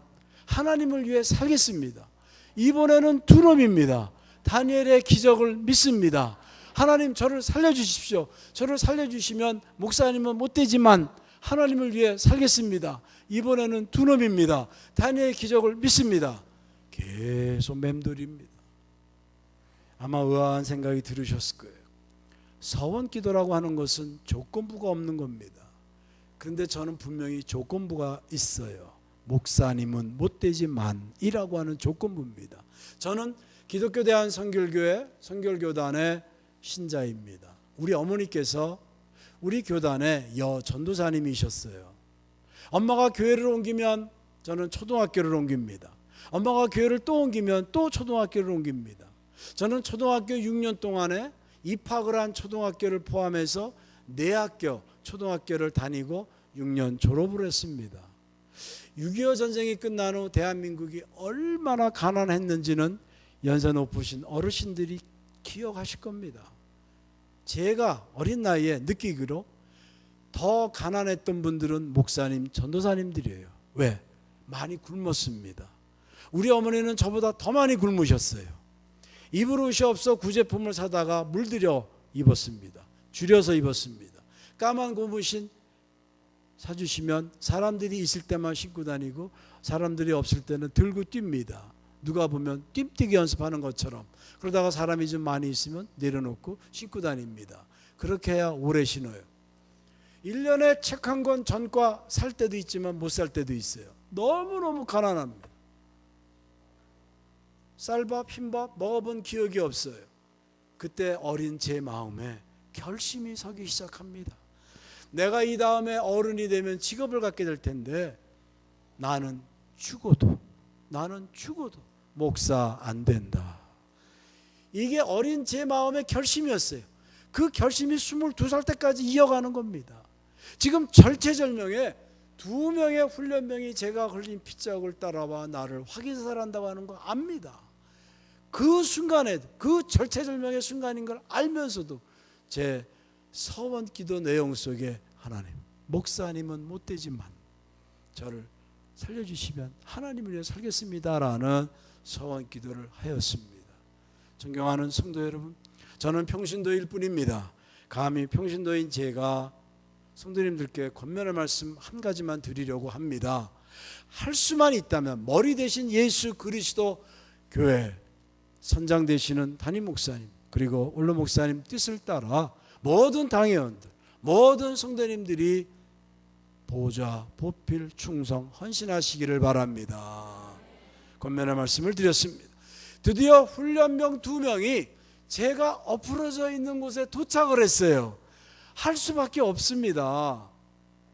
하나님을 위해 살겠습니다. 이번에는 두 놈입니다. 다니엘의 기적을 믿습니다. 하나님 저를 살려주십시오. 저를 살려주시면 목사님은 못 되지만 하나님을 위해 살겠습니다. 이번에는 두 놈입니다. 다니엘의 기적을 믿습니다. 계속 맴돌입니다. 아마 의아한 생각이 들으셨을 거예요. 서원 기도라고 하는 것은 조건부가 없는 겁니다. 그런데 저는 분명히 조건부가 있어요. 목사님은 못되지만이라고 하는 조건부입니다. 저는 기독교 대한선결교회 선결교단의 신자입니다. 우리 어머니께서 우리 교단의 전도사님이셨어요. 엄마가 교회를 옮기면 저는 초등학교를 옮깁니다. 엄마가 교회를 또 옮기면 또 초등학교를 옮깁니다. 저는 초등학교 6년 동안에 입학을 한 초등학교를 포함해서 4학교 초등학교를 다니고 6년 졸업을 했습니다. 6.25 전쟁이 끝난 후 대한민국이 얼마나 가난했는지는 연세 높으신 어르신들이 기억하실 겁니다. 제가 어린 나이에 느끼기로 더 가난했던 분들은 목사님, 전도사님들이에요. 왜? 많이 굶었습니다. 우리 어머니는 저보다 더 많이 굶으셨어요. 입을 옷이 없어 구제품을 사다가 물들여 입었습니다. 줄여서 입었습니다. 까만 고무신 사주시면 사람들이 있을 때만 신고 다니고 사람들이 없을 때는 들고 뜁니다. 누가 보면 뜀뛰기 연습하는 것처럼. 그러다가 사람이 좀 많이 있으면 내려놓고 신고 다닙니다. 그렇게 해야 오래 신어요. 1년에 책 한 권 전과 살 때도 있지만 못 살 때도 있어요. 너무너무 가난합니다. 쌀밥, 흰밥 먹어본 기억이 없어요. 그때 어린 제 마음에 결심이 서기 시작합니다. 내가 이 다음에 어른이 되면 직업을 갖게 될 텐데 나는 죽어도 목사 안 된다. 이게 어린 제 마음의 결심이었어요. 그 결심이 22살 때까지 이어가는 겁니다. 지금 절체절명에 2명의 훈련병이 제가 흘린 핏자국을 따라와 나를 확인사살한다고 하는 거 압니다. 그 순간에 그 절체절명의 순간인 걸 알면서도 제 서원기도 내용 속에 하나님, 목사님은 못되지만 저를 살려주시면 하나님을 위해 살겠습니다라는 서원기도를 하였습니다. 존경하는 성도 여러분, 저는 평신도일 뿐입니다. 감히 평신도인 제가 성도님들께 권면의 말씀 한 가지만 드리려고 합니다. 할 수만 있다면 머리 대신 예수 그리스도 교회 선장 되시는 담임 목사님 그리고 원로 목사님 뜻을 따라 모든 당회원들, 모든 성도님들이 보좌, 보필, 충성, 헌신하시기를 바랍니다. 권면의 말씀을 드렸습니다. 드디어 훈련병 2명이 제가 엎어져 있는 곳에 도착을 했어요. 할 수밖에 없습니다.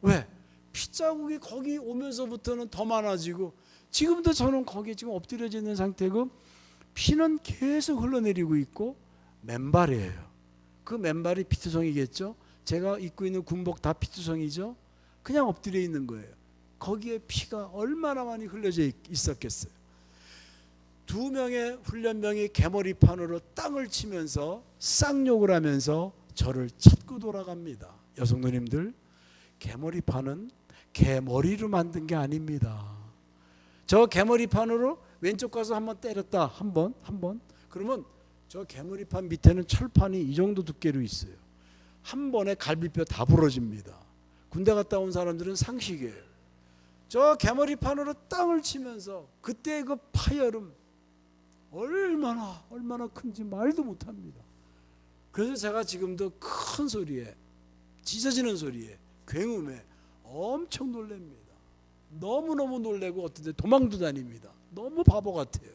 왜? 피자국이 거기 오면서부터는 더 많아지고 지금도 저는 거기에 지금 엎드려져 있는 상태고 피는 계속 흘러내리고 있고 맨발이에요. 그 맨발이 피투성이겠죠. 제가 입고 있는 군복 다 피투성이죠. 그냥 엎드려 있는 거예요. 거기에 피가 얼마나 많이 흘려져 있었겠어요. 2명의 훈련병이 개머리판으로 땅을 치면서 쌍욕을 하면서 저를 찾고 돌아갑니다. 여성도님들, 개머리판은 개머리로 만든 게 아닙니다. 저 개머리판으로 왼쪽 가서 한번 때렸다. 한 번. 그러면 저 개머리판 밑에는 철판이 이 정도 두께로 있어요. 한 번에 갈비뼈 다 부러집니다. 군대 갔다 온 사람들은 상식이에요. 저 개머리판으로 땅을 치면서 그때 그 파열음 얼마나 큰지 말도 못합니다. 그래서 제가 지금도 큰 소리에, 짖어지는 소리에, 굉음에 엄청 놀랍니다. 너무너무 놀래고 어떤 데 도망도 다닙니다. 너무 바보 같아요.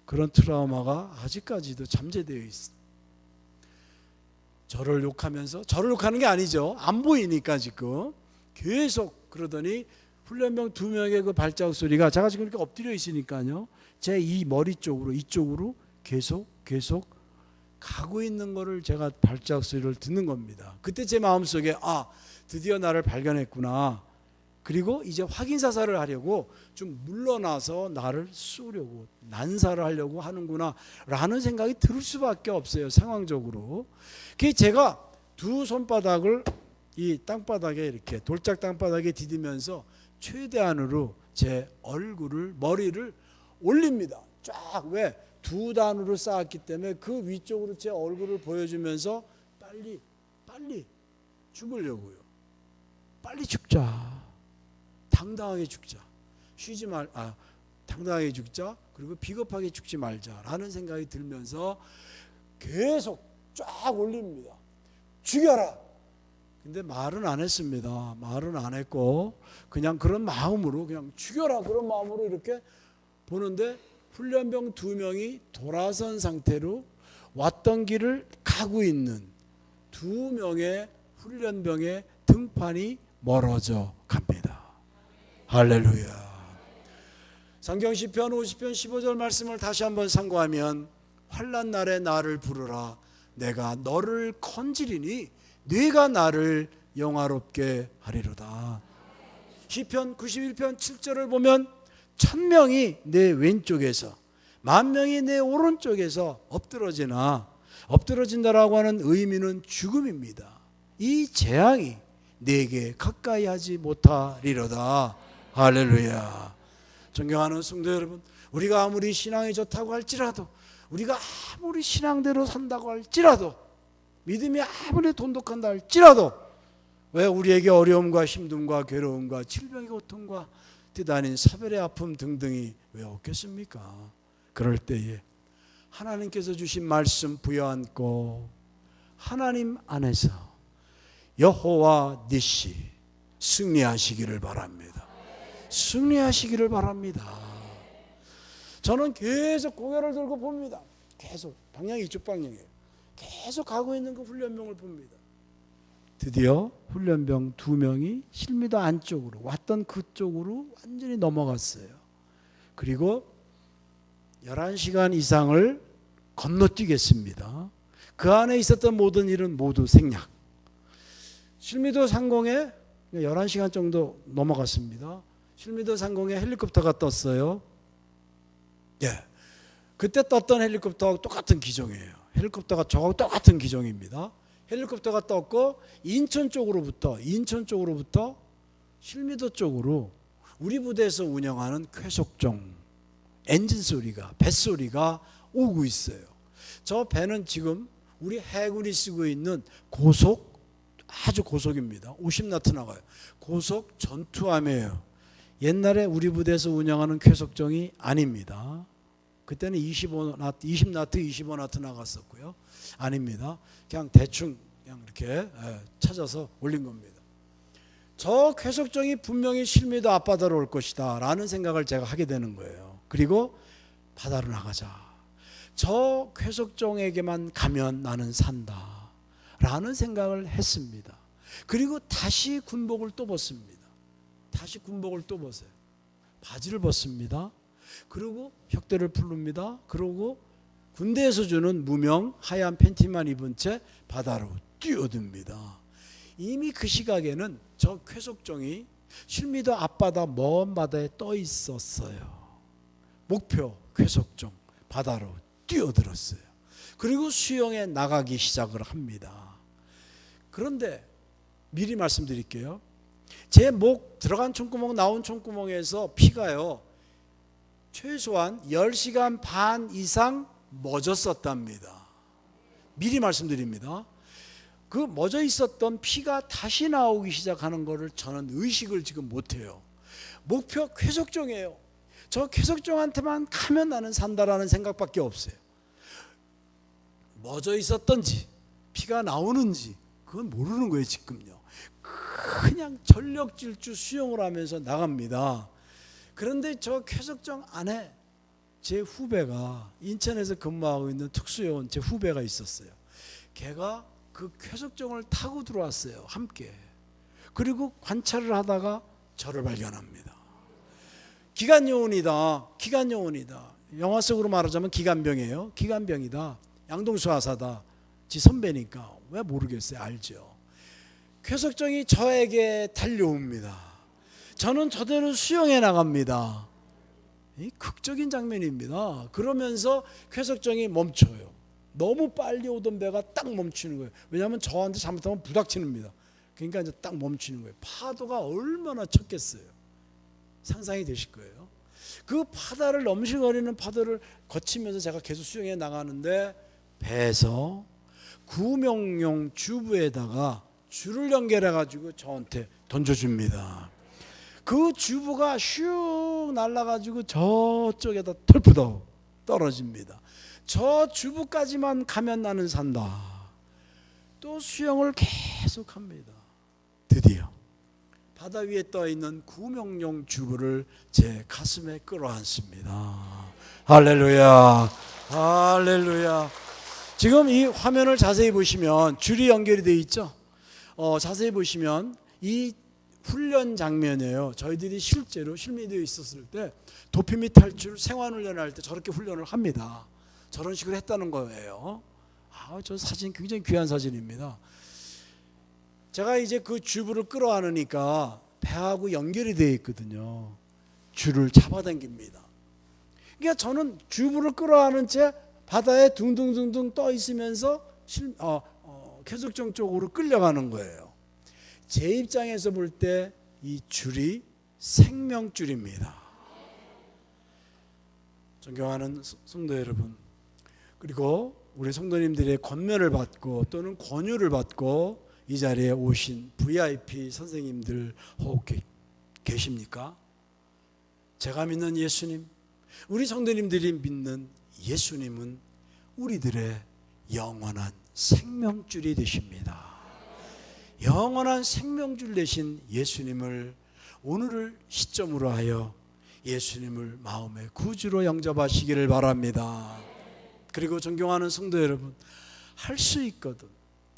그런 트라우마가 아직까지도 잠재되어 있습니다. 저를 욕하면서, 저를 욕하는 게 아니죠. 안 보이니까 지금 계속 그러더니 훈련병 2명의 그 발자국 소리가 제가 지금 이렇게 엎드려 있으니까요. 제 이 머리 쪽으로 이쪽으로 계속 가고 있는 거를 제가 발자국 소리를 듣는 겁니다. 그때 제 마음속에 드디어 나를 발견했구나. 그리고 이제 확인 사살을 하려고 좀 물러나서 나를 쏘려고 난사를 하려고 하는구나 라는 생각이 들 수밖에 없어요. 상황적으로. 그게 제가 두 손바닥을 이 땅바닥에 이렇게 돌짝 땅바닥에 디디면서 최대한으로 제 얼굴을 머리를 올립니다. 쫙. 왜? 2단으로 쌓았기 때문에 그 위쪽으로 제 얼굴을 보여주면서 빨리 죽으려고요. 빨리 죽자. 당당하게 죽자. 당당하게 죽자. 그리고 비겁하게 죽지 말자라는 생각이 들면서 계속 쫙 올립니다. 죽여라. 근데 말은 안 했습니다. 말은 안 했고 그냥 그런 마음으로 그냥 죽여라 그런 마음으로 이렇게 보는데 훈련병 2명이 돌아선 상태로 왔던 길을 가고 있는 2명의 훈련병의 등판이 멀어져 갑니다. 할렐루야. 성경 시편 50편 15절 말씀을 다시 한번 상고하면 환난 날에 나를 부르라 내가 너를 건지리니 네가 나를 영화롭게 하리로다. 시편 91편 7절을 보면 1000명이 내 왼쪽에서 10,000명이 내 오른쪽에서 엎드러진다라고 하는 의미는 죽음입니다. 이 재앙이 내게 가까이 하지 못하리로다. 할렐루야. 존경하는 성도 여러분, 우리가 아무리 신앙이 좋다고 할지라도, 우리가 아무리 신앙대로 산다고 할지라도, 믿음이 아무리 돈독한다 할지라도 왜 우리에게 어려움과 힘듦과 괴로움과 질병의 고통과 뒤다닌 사별의 아픔 등등이 왜 없겠습니까? 그럴 때에 하나님께서 주신 말씀 부여안고 하나님 안에서 여호와 니시 승리하시기를 바랍니다. 승리하시기를 바랍니다. 저는 계속 고개를 들고 봅니다. 계속 방향이 이쪽 방향이에요. 계속 가고 있는 그 훈련병을 봅니다. 드디어 훈련병 2명이 실미도 안쪽으로 왔던 그쪽으로 완전히 넘어갔어요. 그리고 11시간 이상을 건너뛰겠습니다. 그 안에 있었던 모든 일은 모두 생략. 실미도 상공에 11시간 정도 넘어갔습니다. 실미도 상공에 헬리콥터가 떴어요. 예. 그때 떴던 헬리콥터하고 똑같은 기종이에요. 헬리콥터가 저하고 똑같은 기종입니다. 헬리콥터가 떴고 인천 쪽으로부터 실미도 쪽으로 우리 부대에서 운영하는 쾌속종 엔진 소리가, 뱃소리가 오고 있어요. 저 배는 지금 우리 해군이 쓰고 있는 고속, 아주 고속입니다. 50나트 나가요. 고속 전투함이에요. 옛날에 우리 부대에서 운영하는 쾌속종이 아닙니다. 그때는 20나트, 25나트 나갔었고요. 아닙니다. 그냥 대충 그냥 이렇게 찾아서 올린 겁니다. 저 쾌속종이 분명히 실미도 앞바다로 올 것이다 라는 생각을 제가 하게 되는 거예요. 그리고 바다로 나가자. 저 쾌속종에게만 가면 나는 산다 라는 생각을 했습니다. 그리고 다시 군복을 또 벗습니다. 다시 군복을 또 벗어요. 바지를 벗습니다. 그리고 혁대를 풀릅니다. 그리고 군대에서 주는 무명 하얀 팬티만 입은 채 바다로 뛰어듭니다. 이미 그 시각에는 저 쾌속종이 실미도 앞바다 먼 바다에 떠 있었어요. 목표 쾌속종 바다로 뛰어들었어요. 그리고 수영에 나가기 시작을 합니다. 그런데 미리 말씀드릴게요. 제 목 들어간 총구멍 나온 총구멍에서 피가요 최소한 10시간 반 이상 멎었었답니다. 미리 말씀드립니다. 그 멎어 있었던 피가 다시 나오기 시작하는 것을 저는 의식을 지금 못해요. 목표 쾌속종이에요. 저 쾌속종한테만 가면 나는 산다라는 생각밖에 없어요. 멎어 있었던지 피가 나오는지 그건 모르는 거예요 지금요. 그냥 전력질주 수영을 하면서 나갑니다. 그런데 저 쾌속종 안에 제 후배가 인천에서 근무하고 있는 특수요원 제 후배가 있었어요. 걔가 그 쾌속종을 타고 들어왔어요. 함께. 그리고 관찰을 하다가 저를 발견합니다. 기관요원이다. 기관요원이다. 영화 속으로 말하자면 기관병이에요. 기관병이다. 양동수 하사다. 지 선배니까 왜 모르겠어요. 알죠. 쾌속종이 저에게 달려옵니다. 저는 저대로 수영해 나갑니다. 이 극적인 장면입니다. 그러면서 쾌속종이 멈춰요. 너무 빨리 오던 배가 딱 멈추는 거예요. 왜냐하면 저한테 잘못하면 부닥치는입니다. 그러니까 이제 딱 멈추는 거예요. 파도가 얼마나 쳤겠어요. 상상이 되실 거예요. 그 바다를 넘실거리는 파도를 거치면서 제가 계속 수영해 나가는데 배에서 구명용 주부에다가 줄을 연결해 가지고 저한테 던져줍니다. 그 주부가 슉 날아가지고 저쪽에다 털푸덕 떨어집니다. 저 주부까지만 가면 나는 산다. 또 수영을 계속합니다. 드디어 바다 위에 떠있는 구명용 주부를 제 가슴에 끌어안습니다. 할렐루야, 할렐루야. 지금 이 화면을 자세히 보시면 줄이 연결이 되어 있죠. 자세히 보시면 이 훈련 장면이에요. 저희들이 실제로 실미도에 있었을 때 도피 및 탈출 생활훈련을 할 때 저렇게 훈련을 합니다. 저런 식으로 했다는 거예요. 저 사진 굉장히 귀한 사진입니다. 제가 이제 그 주부를 끌어안으니까 배하고 연결이 되어 있거든요. 줄을 잡아당깁니다. 그러니까 저는 주부를 끌어안은 채 바다에 둥둥둥둥 떠 있으면서 쾌속종 쪽으로 끌려가는 거예요. 제 입장에서 볼 때 이 줄이 생명줄입니다. 존경하는 성도 여러분, 그리고 우리 성도님들의 권면을 받고 또는 권유를 받고 이 자리에 오신 VIP 선생님들 혹 계십니까? 제가 믿는 예수님, 우리 성도님들이 믿는 예수님은 우리들의 영원한 생명줄이 되십니다. 영원한 생명줄 되신 예수님을 오늘을 시점으로 하여 예수님을 마음의 구주로 영접하시기를 바랍니다. 그리고 존경하는 성도 여러분, 할 수 있거든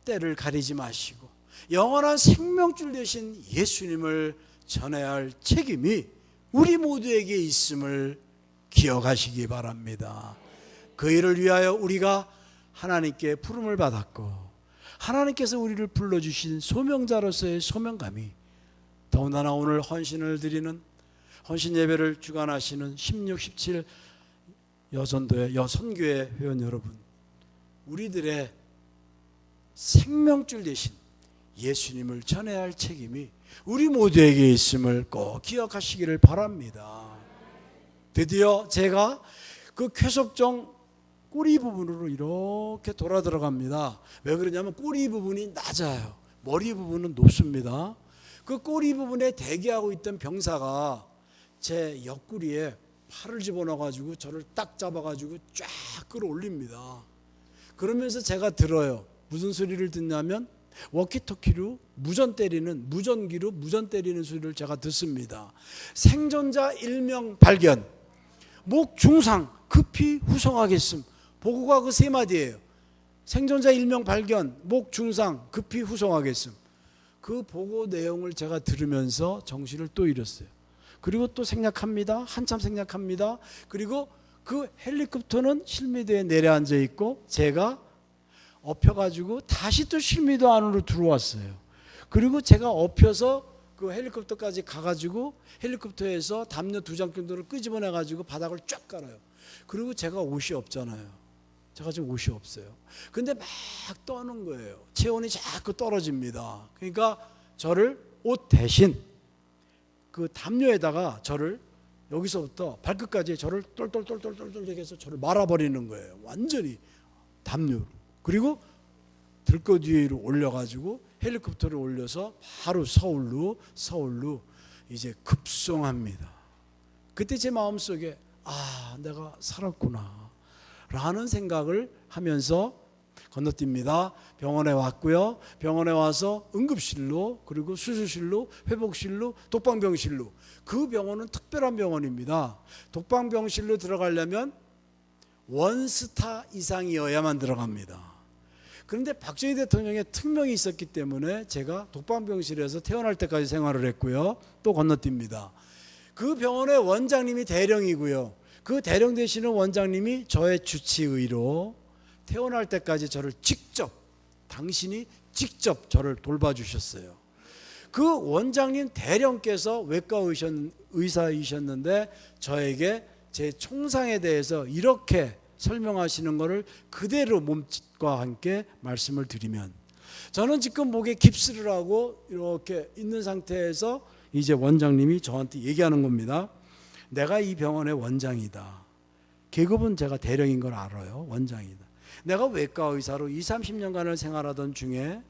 때를 가리지 마시고 영원한 생명줄 되신 예수님을 전해야 할 책임이 우리 모두에게 있음을 기억하시기 바랍니다. 그 일을 위하여 우리가 하나님께 부름을 받았고 하나님께서 우리를 불러주신 소명자로서의 소명감이 더군다나 오늘 헌신을 드리는 헌신 예배를 주관하시는 16, 17 여선교회 회원 여러분, 우리들의 생명줄 대신 예수님을 전해야 할 책임이 우리 모두에게 있음을 꼭 기억하시기를 바랍니다. 드디어 제가 그 쾌속정 꼬리 부분으로 이렇게 돌아 들어갑니다. 왜 그러냐면 꼬리 부분이 낮아요. 머리 부분은 높습니다. 그 꼬리 부분에 대기하고 있던 병사가 제 옆구리에 팔을 집어넣어가지고 저를 딱 잡아가지고 쫙 끌어올립니다. 그러면서 제가 들어요. 무슨 소리를 듣냐면 워키토키로 무전기로 무전 때리는 소리를 제가 듣습니다. 생존자 1명 발견, 목 중상 급히 후송하겠음. 보고가 그 세 마디예요. 생존자 1명 발견, 목 중상 급히 후송하겠음. 그 보고 내용을 제가 들으면서 정신을 또 잃었어요. 그리고 또 생략합니다. 한참 생략합니다. 그리고 그 헬리콥터는 실미도에 내려앉아 있고 제가 엎혀가지고 다시 또 실미도 안으로 들어왔어요. 그리고 제가 엎혀서 그 헬리콥터까지 가가지고 헬리콥터에서 담요 2장 정도를 끄집어내가지고 바닥을 쫙 깔아요. 그리고 제가 옷이 없잖아요. 제가 지금 옷이 없어요. 근데 막 떠는 거예요. 체온이 자꾸 떨어집니다. 그러니까 저를 옷 대신 그 담요에다가 저를 여기서부터 발끝까지 저를 똘똘똘똘똘 해서 저를 말아버리는 거예요. 완전히 담요로. 그리고 들것 위로 올려가지고 헬리콥터를 올려서 바로 서울로 이제 급송합니다. 그때 제 마음속에 내가 살았구나 라는 생각을 하면서 건너뜁니다. 병원에 왔고요. 병원에 와서 응급실로, 그리고 수술실로, 회복실로, 독방병실로. 그 병원은 특별한 병원입니다. 독방병실로 들어가려면 원스타 이상이어야만 들어갑니다. 그런데 박정희 대통령의 특명이 있었기 때문에 제가 독방병실에서 태어날 때까지 생활을 했고요. 또 건너뜁니다. 그 병원의 원장님이 대령이고요. 그 대령 되시는 원장님이 저의 주치의로 태어날 때까지 저를 당신이 직접 저를 돌봐주셨어요. 그 원장님 대령께서 외과 의사이셨는데 저에게 제 총상에 대해서 이렇게 설명하시는 것을 그대로 몸짓과 함께 말씀을 드리면, 저는 지금 목에 깁스를 하고 이렇게 있는 상태에서 이제 원장님이 저한테 얘기하는 겁니다. 내가 이 병원의 원장이다. 계급은 제가 대령인 걸 알아요. 원장이다. 내가 외과 의사로 20-30년간을 생활하던 중에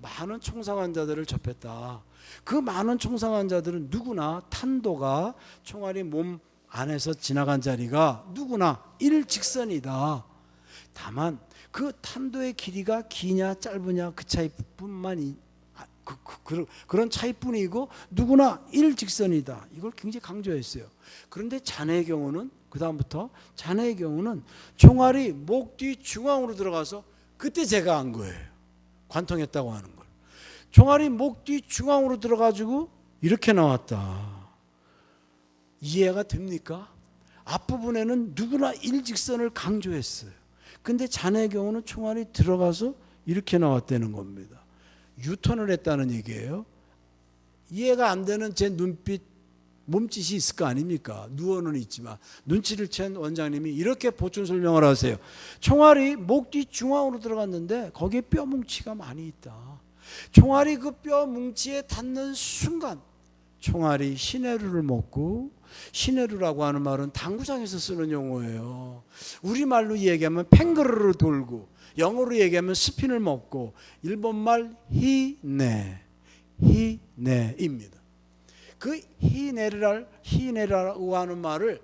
많은 총상 환자들을 접했다. 그 많은 총상 환자들은 누구나 탄도가 총알이 몸 안에서 지나간 자리가 누구나 일직선이다. 다만 그 탄도의 길이가 기냐 짧으냐 그 차이뿐만이 그런 차이뿐이고 누구나 일직선이다. 이걸 굉장히 강조했어요. 그런데 자네의 경우는, 그 다음부터 자네의 경우는 총알이 목 뒤 중앙으로 들어가서, 그때 제가 안 거예요. 관통했다고 하는 걸. 총알이 목 뒤 중앙으로 들어가지고 이렇게 나왔다. 이해가 됩니까? 앞부분에는 누구나 일직선을 강조했어요. 근데 자네의 경우는 총알이 들어가서 이렇게 나왔다는 겁니다. 유턴을 했다는 얘기예요. 이해가 안 되는 제 눈빛, 몸짓이 있을 거 아닙니까? 누워는 있지만 눈치를 챈 원장님이 이렇게 보충 설명을 하세요. 총알이 목 뒤 중앙으로 들어갔는데 거기에 뼈 뭉치가 많이 있다. 총알이 그 뼈 뭉치에 닿는 순간 총알이 시내루를 먹고, 시내루라고 하는 말은 당구장에서 쓰는 용어예요. 우리말로 얘기하면 팽그르르 돌고, 영어로 얘기하면 스핀을 먹고, 일본말 히네입니다. 그 히네라고 하는 말을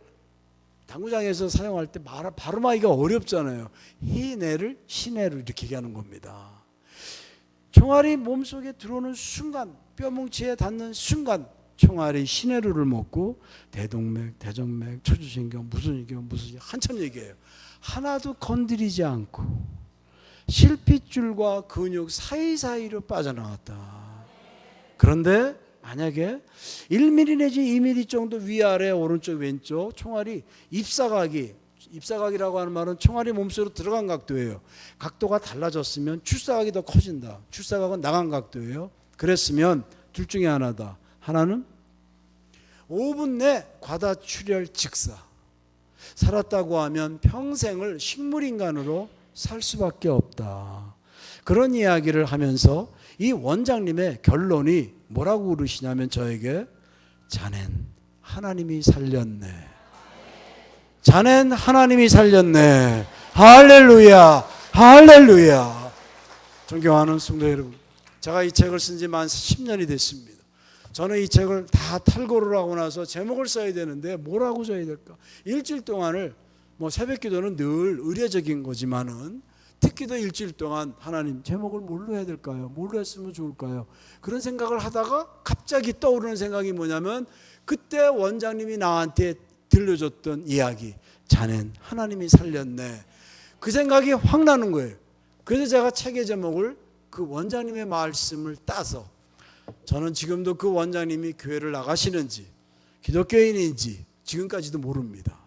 당구장에서 사용할 때 발음하기가 어렵잖아요. 히네를 시내로 이렇게 얘기하는 겁니다. 총알이 몸속에 들어오는 순간, 뼈뭉치에 닿는 순간 총알이 시내루를 먹고 대동맥, 대정맥, 초주신경, 무슨 한참 얘기해요. 하나도 건드리지 않고 실핏줄과 근육 사이사이로 빠져나왔다. 그런데 만약에 1mm 내지 2mm 정도 위아래 오른쪽 왼쪽 총알이 입사각이라고 하는 말은 총알이 몸속으로 들어간 각도예요. 각도가 달라졌으면 출사각이 더 커진다. 출사각은 나간 각도예요. 그랬으면 둘 중에 하나다. 하나는 5분 내 과다출혈 직사. 살았다고 하면 평생을 식물인간으로 살 수밖에 없다. 그런 이야기를 하면서 이 원장님의 결론이 뭐라고 그러시냐면 저에게 자넨 하나님이 살렸네. 자넨 하나님이 살렸네. 할렐루야, 할렐루야. 존경하는 성도 여러분, 제가 이 책을 쓴 지 만 10년이 됐습니다. 저는 이 책을 다 탈고를 하고 나서 제목을 써야 되는데 뭐라고 써야 될까? 일주일 동안을 새벽기도는 늘 의례적인 거지만은 특기도 일주일 동안 하나님 제목을 뭘로 해야 될까요? 뭘로 했으면 좋을까요? 그런 생각을 하다가 갑자기 떠오르는 생각이 뭐냐면 그때 원장님이 나한테 들려줬던 이야기, 자넨 하나님이 살렸네. 그 생각이 확 나는 거예요. 그래서 제가 책의 제목을 그 원장님의 말씀을 따서, 저는 지금도 그 원장님이 교회를 나가시는지 기독교인인지 지금까지도 모릅니다.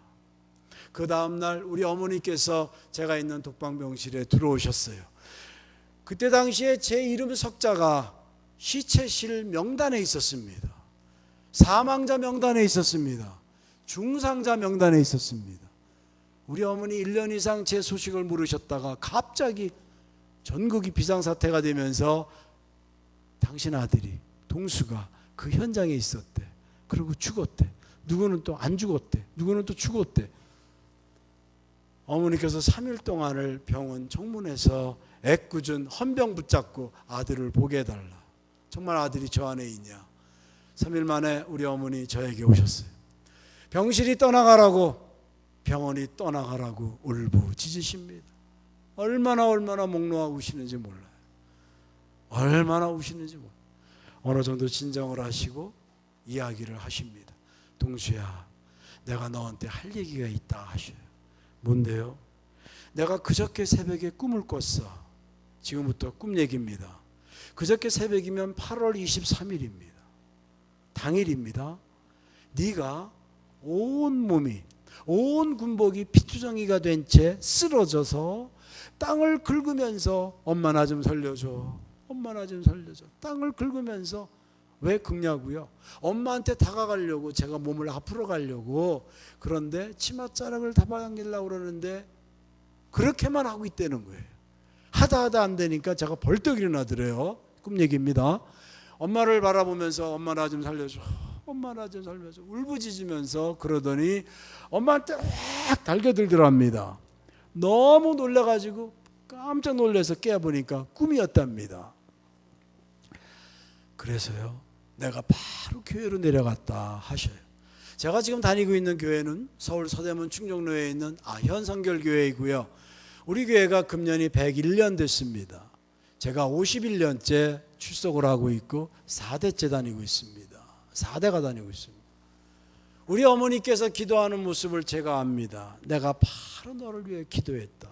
그 다음날 우리 어머니께서 제가 있는 독방병실에 들어오셨어요. 그때 당시에 제 이름 석자가 시체실 명단에 있었습니다. 사망자 명단에 있었습니다. 중상자 명단에 있었습니다. 우리 어머니 1년 이상 제 소식을 모르셨다가 갑자기 전국이 비상사태가 되면서 당신 아들이 동수가 그 현장에 있었대. 그리고 죽었대. 누구는 또 안 죽었대. 누구는 또 죽었대. 어머니께서 3일 동안을 병원 정문에서 애꿎은 헌병 붙잡고 아들을 보게 해달라. 정말 아들이 저 안에 있냐. 3일 만에 우리 어머니 저에게 오셨어요. 병실이 떠나가라고, 병원이 떠나가라고 울부짖으십니다. 얼마나 목 놓아 우시는지 몰라요. 얼마나 우시는지 몰라요. 어느 정도 진정을 하시고 이야기를 하십니다. 동수야, 내가 너한테 할 얘기가 있다 하셔요. 뭔데요? 내가 그저께 새벽에 꿈을 꿨어. 지금부터 꿈 얘기입니다. 그저께 새벽이면 8월 23일입니다. 당일입니다. 네가 온 몸이, 온 군복이 피투성이가 된 채 쓰러져서 땅을 긁으면서 엄마 나 좀 살려줘. 엄마 나 좀 살려줘. 땅을 긁으면서, 왜 긁냐고요? 엄마한테 다가가려고, 제가 몸을 앞으로 가려고. 그런데 치맛자락을 잡아당기려고 그러는데 그렇게만 하고 있다는 거예요. 하다 안 되니까 제가 벌떡 일어나더래요. 꿈 얘기입니다. 엄마를 바라보면서 엄마 나 좀 살려줘. 엄마 나 좀 살려줘. 울부짖으면서 그러더니 엄마한테 막 달겨들더랍니다. 너무 놀라가지고 깜짝 놀라서 깨어보니까 꿈이었답니다. 그래서요, 내가 바로 교회로 내려갔다 하셔요. 제가 지금 다니고 있는 교회는 서울 서대문 충정로에 있는 현성결교회이고요. 우리 교회가 금년이 101년 됐습니다. 제가 51년째 출석을 하고 있고 4대째 다니고 있습니다. 4대가 다니고 있습니다. 우리 어머니께서 기도하는 모습을 제가 압니다. 내가 바로 너를 위해 기도했다.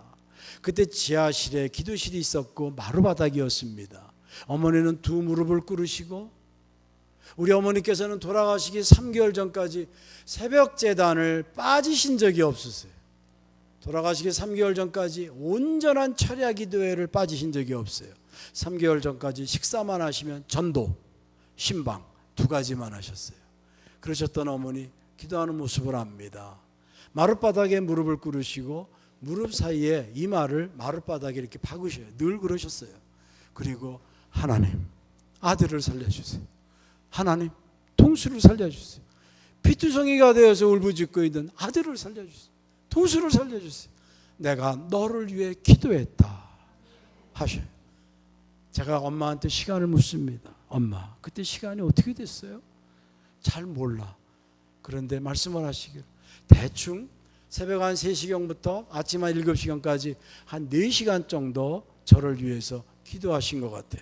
그때 지하실에 기도실이 있었고 마루바닥이었습니다. 어머니는 두 무릎을 꿇으시고, 우리 어머니께서는 돌아가시기 3개월 전까지 새벽 제단을 빠지신 적이 없으세요. 돌아가시기 3개월 전까지 온전한 철야 기도회를 빠지신 적이 없어요. 3개월 전까지 식사만 하시면 전도, 신방 두 가지만 하셨어요. 그러셨던 어머니 기도하는 모습을 압니다. 마룻바닥에 무릎을 꿇으시고 무릎 사이에 이마를 마룻바닥에 이렇게 박으셔요. 늘 그러셨어요. 그리고 하나님 아들을 살려주세요. 하나님 동수를 살려주세요. 피투성이가 되어서 울부짖고 있는 아들을 살려주세요. 동수를 살려주세요. 내가 너를 위해 기도했다 하셔요. 제가 엄마한테 시간을 묻습니다. 엄마 그때 시간이 어떻게 됐어요? 잘 몰라. 그런데 말씀을 하시길, 대충 새벽 한 3시경부터 아침 한 7시경까지 한 4시간 정도 저를 위해서 기도하신 것 같아요.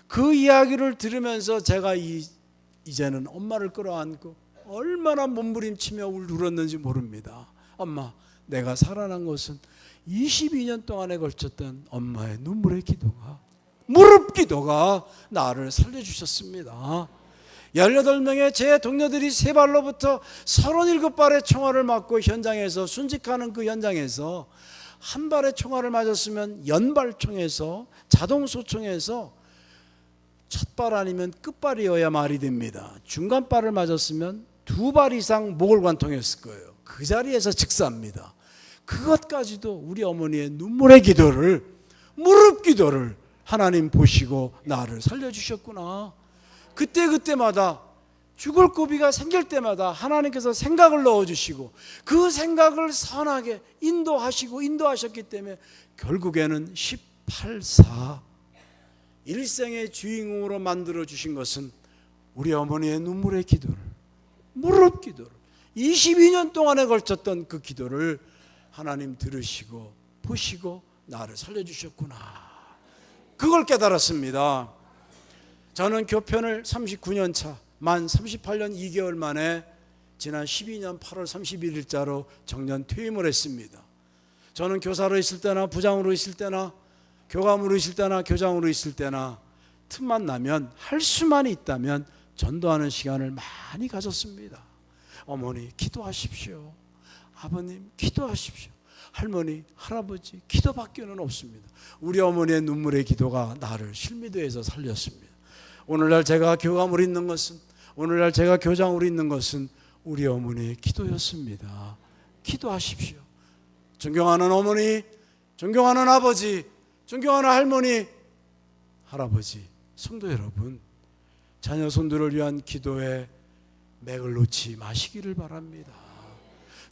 그 이야기를 들으면서 제가 이제는 엄마를 끌어안고 얼마나 몸부림치며 울었는지 모릅니다. 엄마, 내가 살아난 것은 22년 동안에 걸쳤던 엄마의 눈물의 기도가, 무릎 기도가 나를 살려주셨습니다. 18명의 제 동료들이 3발로부터 37발의 총알을 맞고 현장에서 순직하는 그 현장에서 한 발의 총알을 맞았으면 연발총에서 자동소총에서 첫 발 아니면 끝발이어야 말이 됩니다. 중간발을 맞았으면 2발 이상 목을 관통했을 거예요. 그 자리에서 즉사합니다. 그것까지도 우리 어머니의 눈물의 기도를, 무릎 기도를 하나님 보시고 나를 살려주셨구나. 그때마다 죽을 고비가 생길 때마다 하나님께서 생각을 넣어주시고 그 생각을 선하게 인도하셨기 때문에 결국에는 18사 일생의 주인공으로 만들어주신 것은 우리 어머니의 눈물의 기도를, 무릎 기도를, 22년 동안에 걸쳤던 그 기도를 하나님 들으시고 보시고 나를 살려주셨구나. 그걸 깨달았습니다. 저는 교편을 39년 차, 만 38년 2개월 만에 지난 12년 8월 31일자로 정년 퇴임을 했습니다. 저는 교사로 있을 때나 부장으로 있을 때나 교감으로 있을 때나 교장으로 있을 때나 틈만 나면, 할 수만 있다면 전도하는 시간을 많이 가졌습니다. 어머니 기도하십시오. 아버님 기도하십시오. 할머니, 할아버지 기도밖에는 없습니다. 우리 어머니의 눈물의 기도가 나를 실미도에서 살렸습니다. 오늘날 제가 교감으로 있는 것은, 오늘날 제가 교장으로 있는 것은 우리 어머니의 기도였습니다. 기도하십시오. 존경하는 어머니, 존경하는 아버지, 존경하는 할머니, 할아버지, 성도 여러분, 자녀 손들을 위한 기도에 맥을 놓지 마시기를 바랍니다.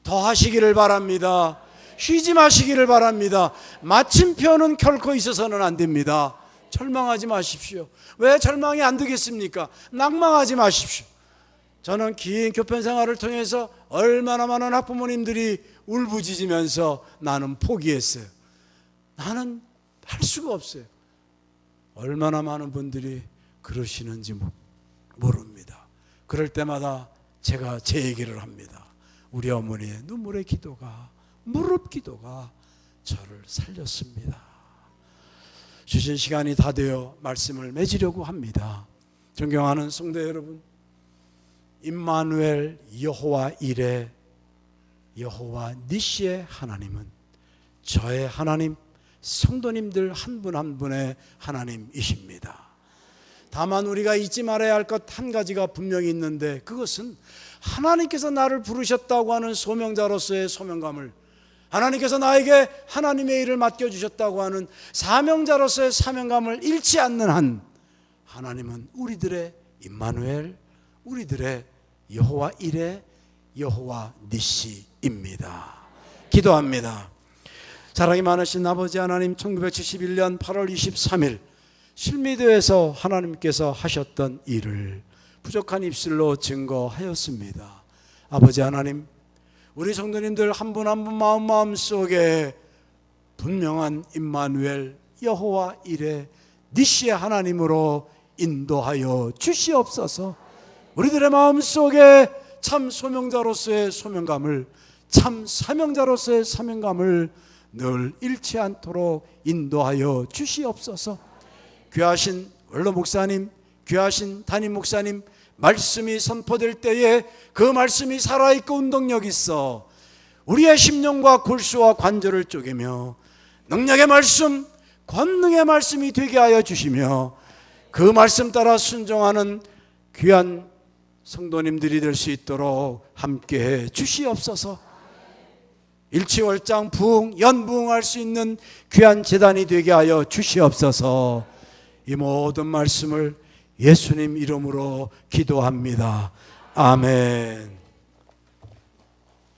더 하시기를 바랍니다. 쉬지 마시기를 바랍니다. 마침표는 결코 있어서는 안 됩니다. 절망하지 마십시오. 왜 절망이 안 되겠습니까? 낭망하지 마십시오. 저는 긴 교편 생활을 통해서 얼마나 많은 학부모님들이 울부짖으면서 나는 포기했어요. 나는 할 수가 없어요. 얼마나 많은 분들이 그러시는지 모릅니다. 그럴 때마다 제가 제 얘기를 합니다. 우리 어머니의 눈물의 기도가, 무릎 기도가 저를 살렸습니다. 주신 시간이 다 되어 말씀을 맺으려고 합니다. 존경하는 성도 여러분, 임마누엘 여호와 이레, 여호와 니시의 하나님은 저의 하나님, 성도님들 한 분 한 분의 하나님이십니다. 다만 우리가 잊지 말아야 할 것 한 가지가 분명히 있는데, 그것은 하나님께서 나를 부르셨다고 하는 소명자로서의 소명감을, 하나님께서 나에게 하나님의 일을 맡겨주셨다고 하는 사명자로서의 사명감을 잃지 않는 한, 하나님은 우리들의 임마누엘, 우리들의 여호와 이레, 여호와 니시입니다. 기도합니다. 사랑이 많으신 아버지 하나님, 1971년 8월 23일 실미도에서 하나님께서 하셨던 일을 부족한 입술로 증거하였습니다. 아버지 하나님, 우리 성도님들 한 분 한 분 마음 속에 분명한 임마누엘 여호와 이레 니시의 하나님으로 인도하여 주시옵소서. 우리들의 마음 속에 참 소명자로서의 소명감을, 참 사명자로서의 사명감을 늘 잃지 않도록 인도하여 주시옵소서. 귀하신 원로 목사님, 귀하신 담임 목사님, 말씀이 선포될 때에 그 말씀이 살아있고 운동력 있어 우리의 심령과 골수와 관절을 쪼개며 능력의 말씀, 권능의 말씀이 되게 하여 주시며 그 말씀 따라 순종하는 귀한 성도님들이 될 수 있도록 함께해 주시옵소서. 일치월장 부흥, 연부흥할 수 있는 귀한 제단이 되게 하여 주시옵소서. 이 모든 말씀을 예수님 이름으로 기도합니다. 아멘.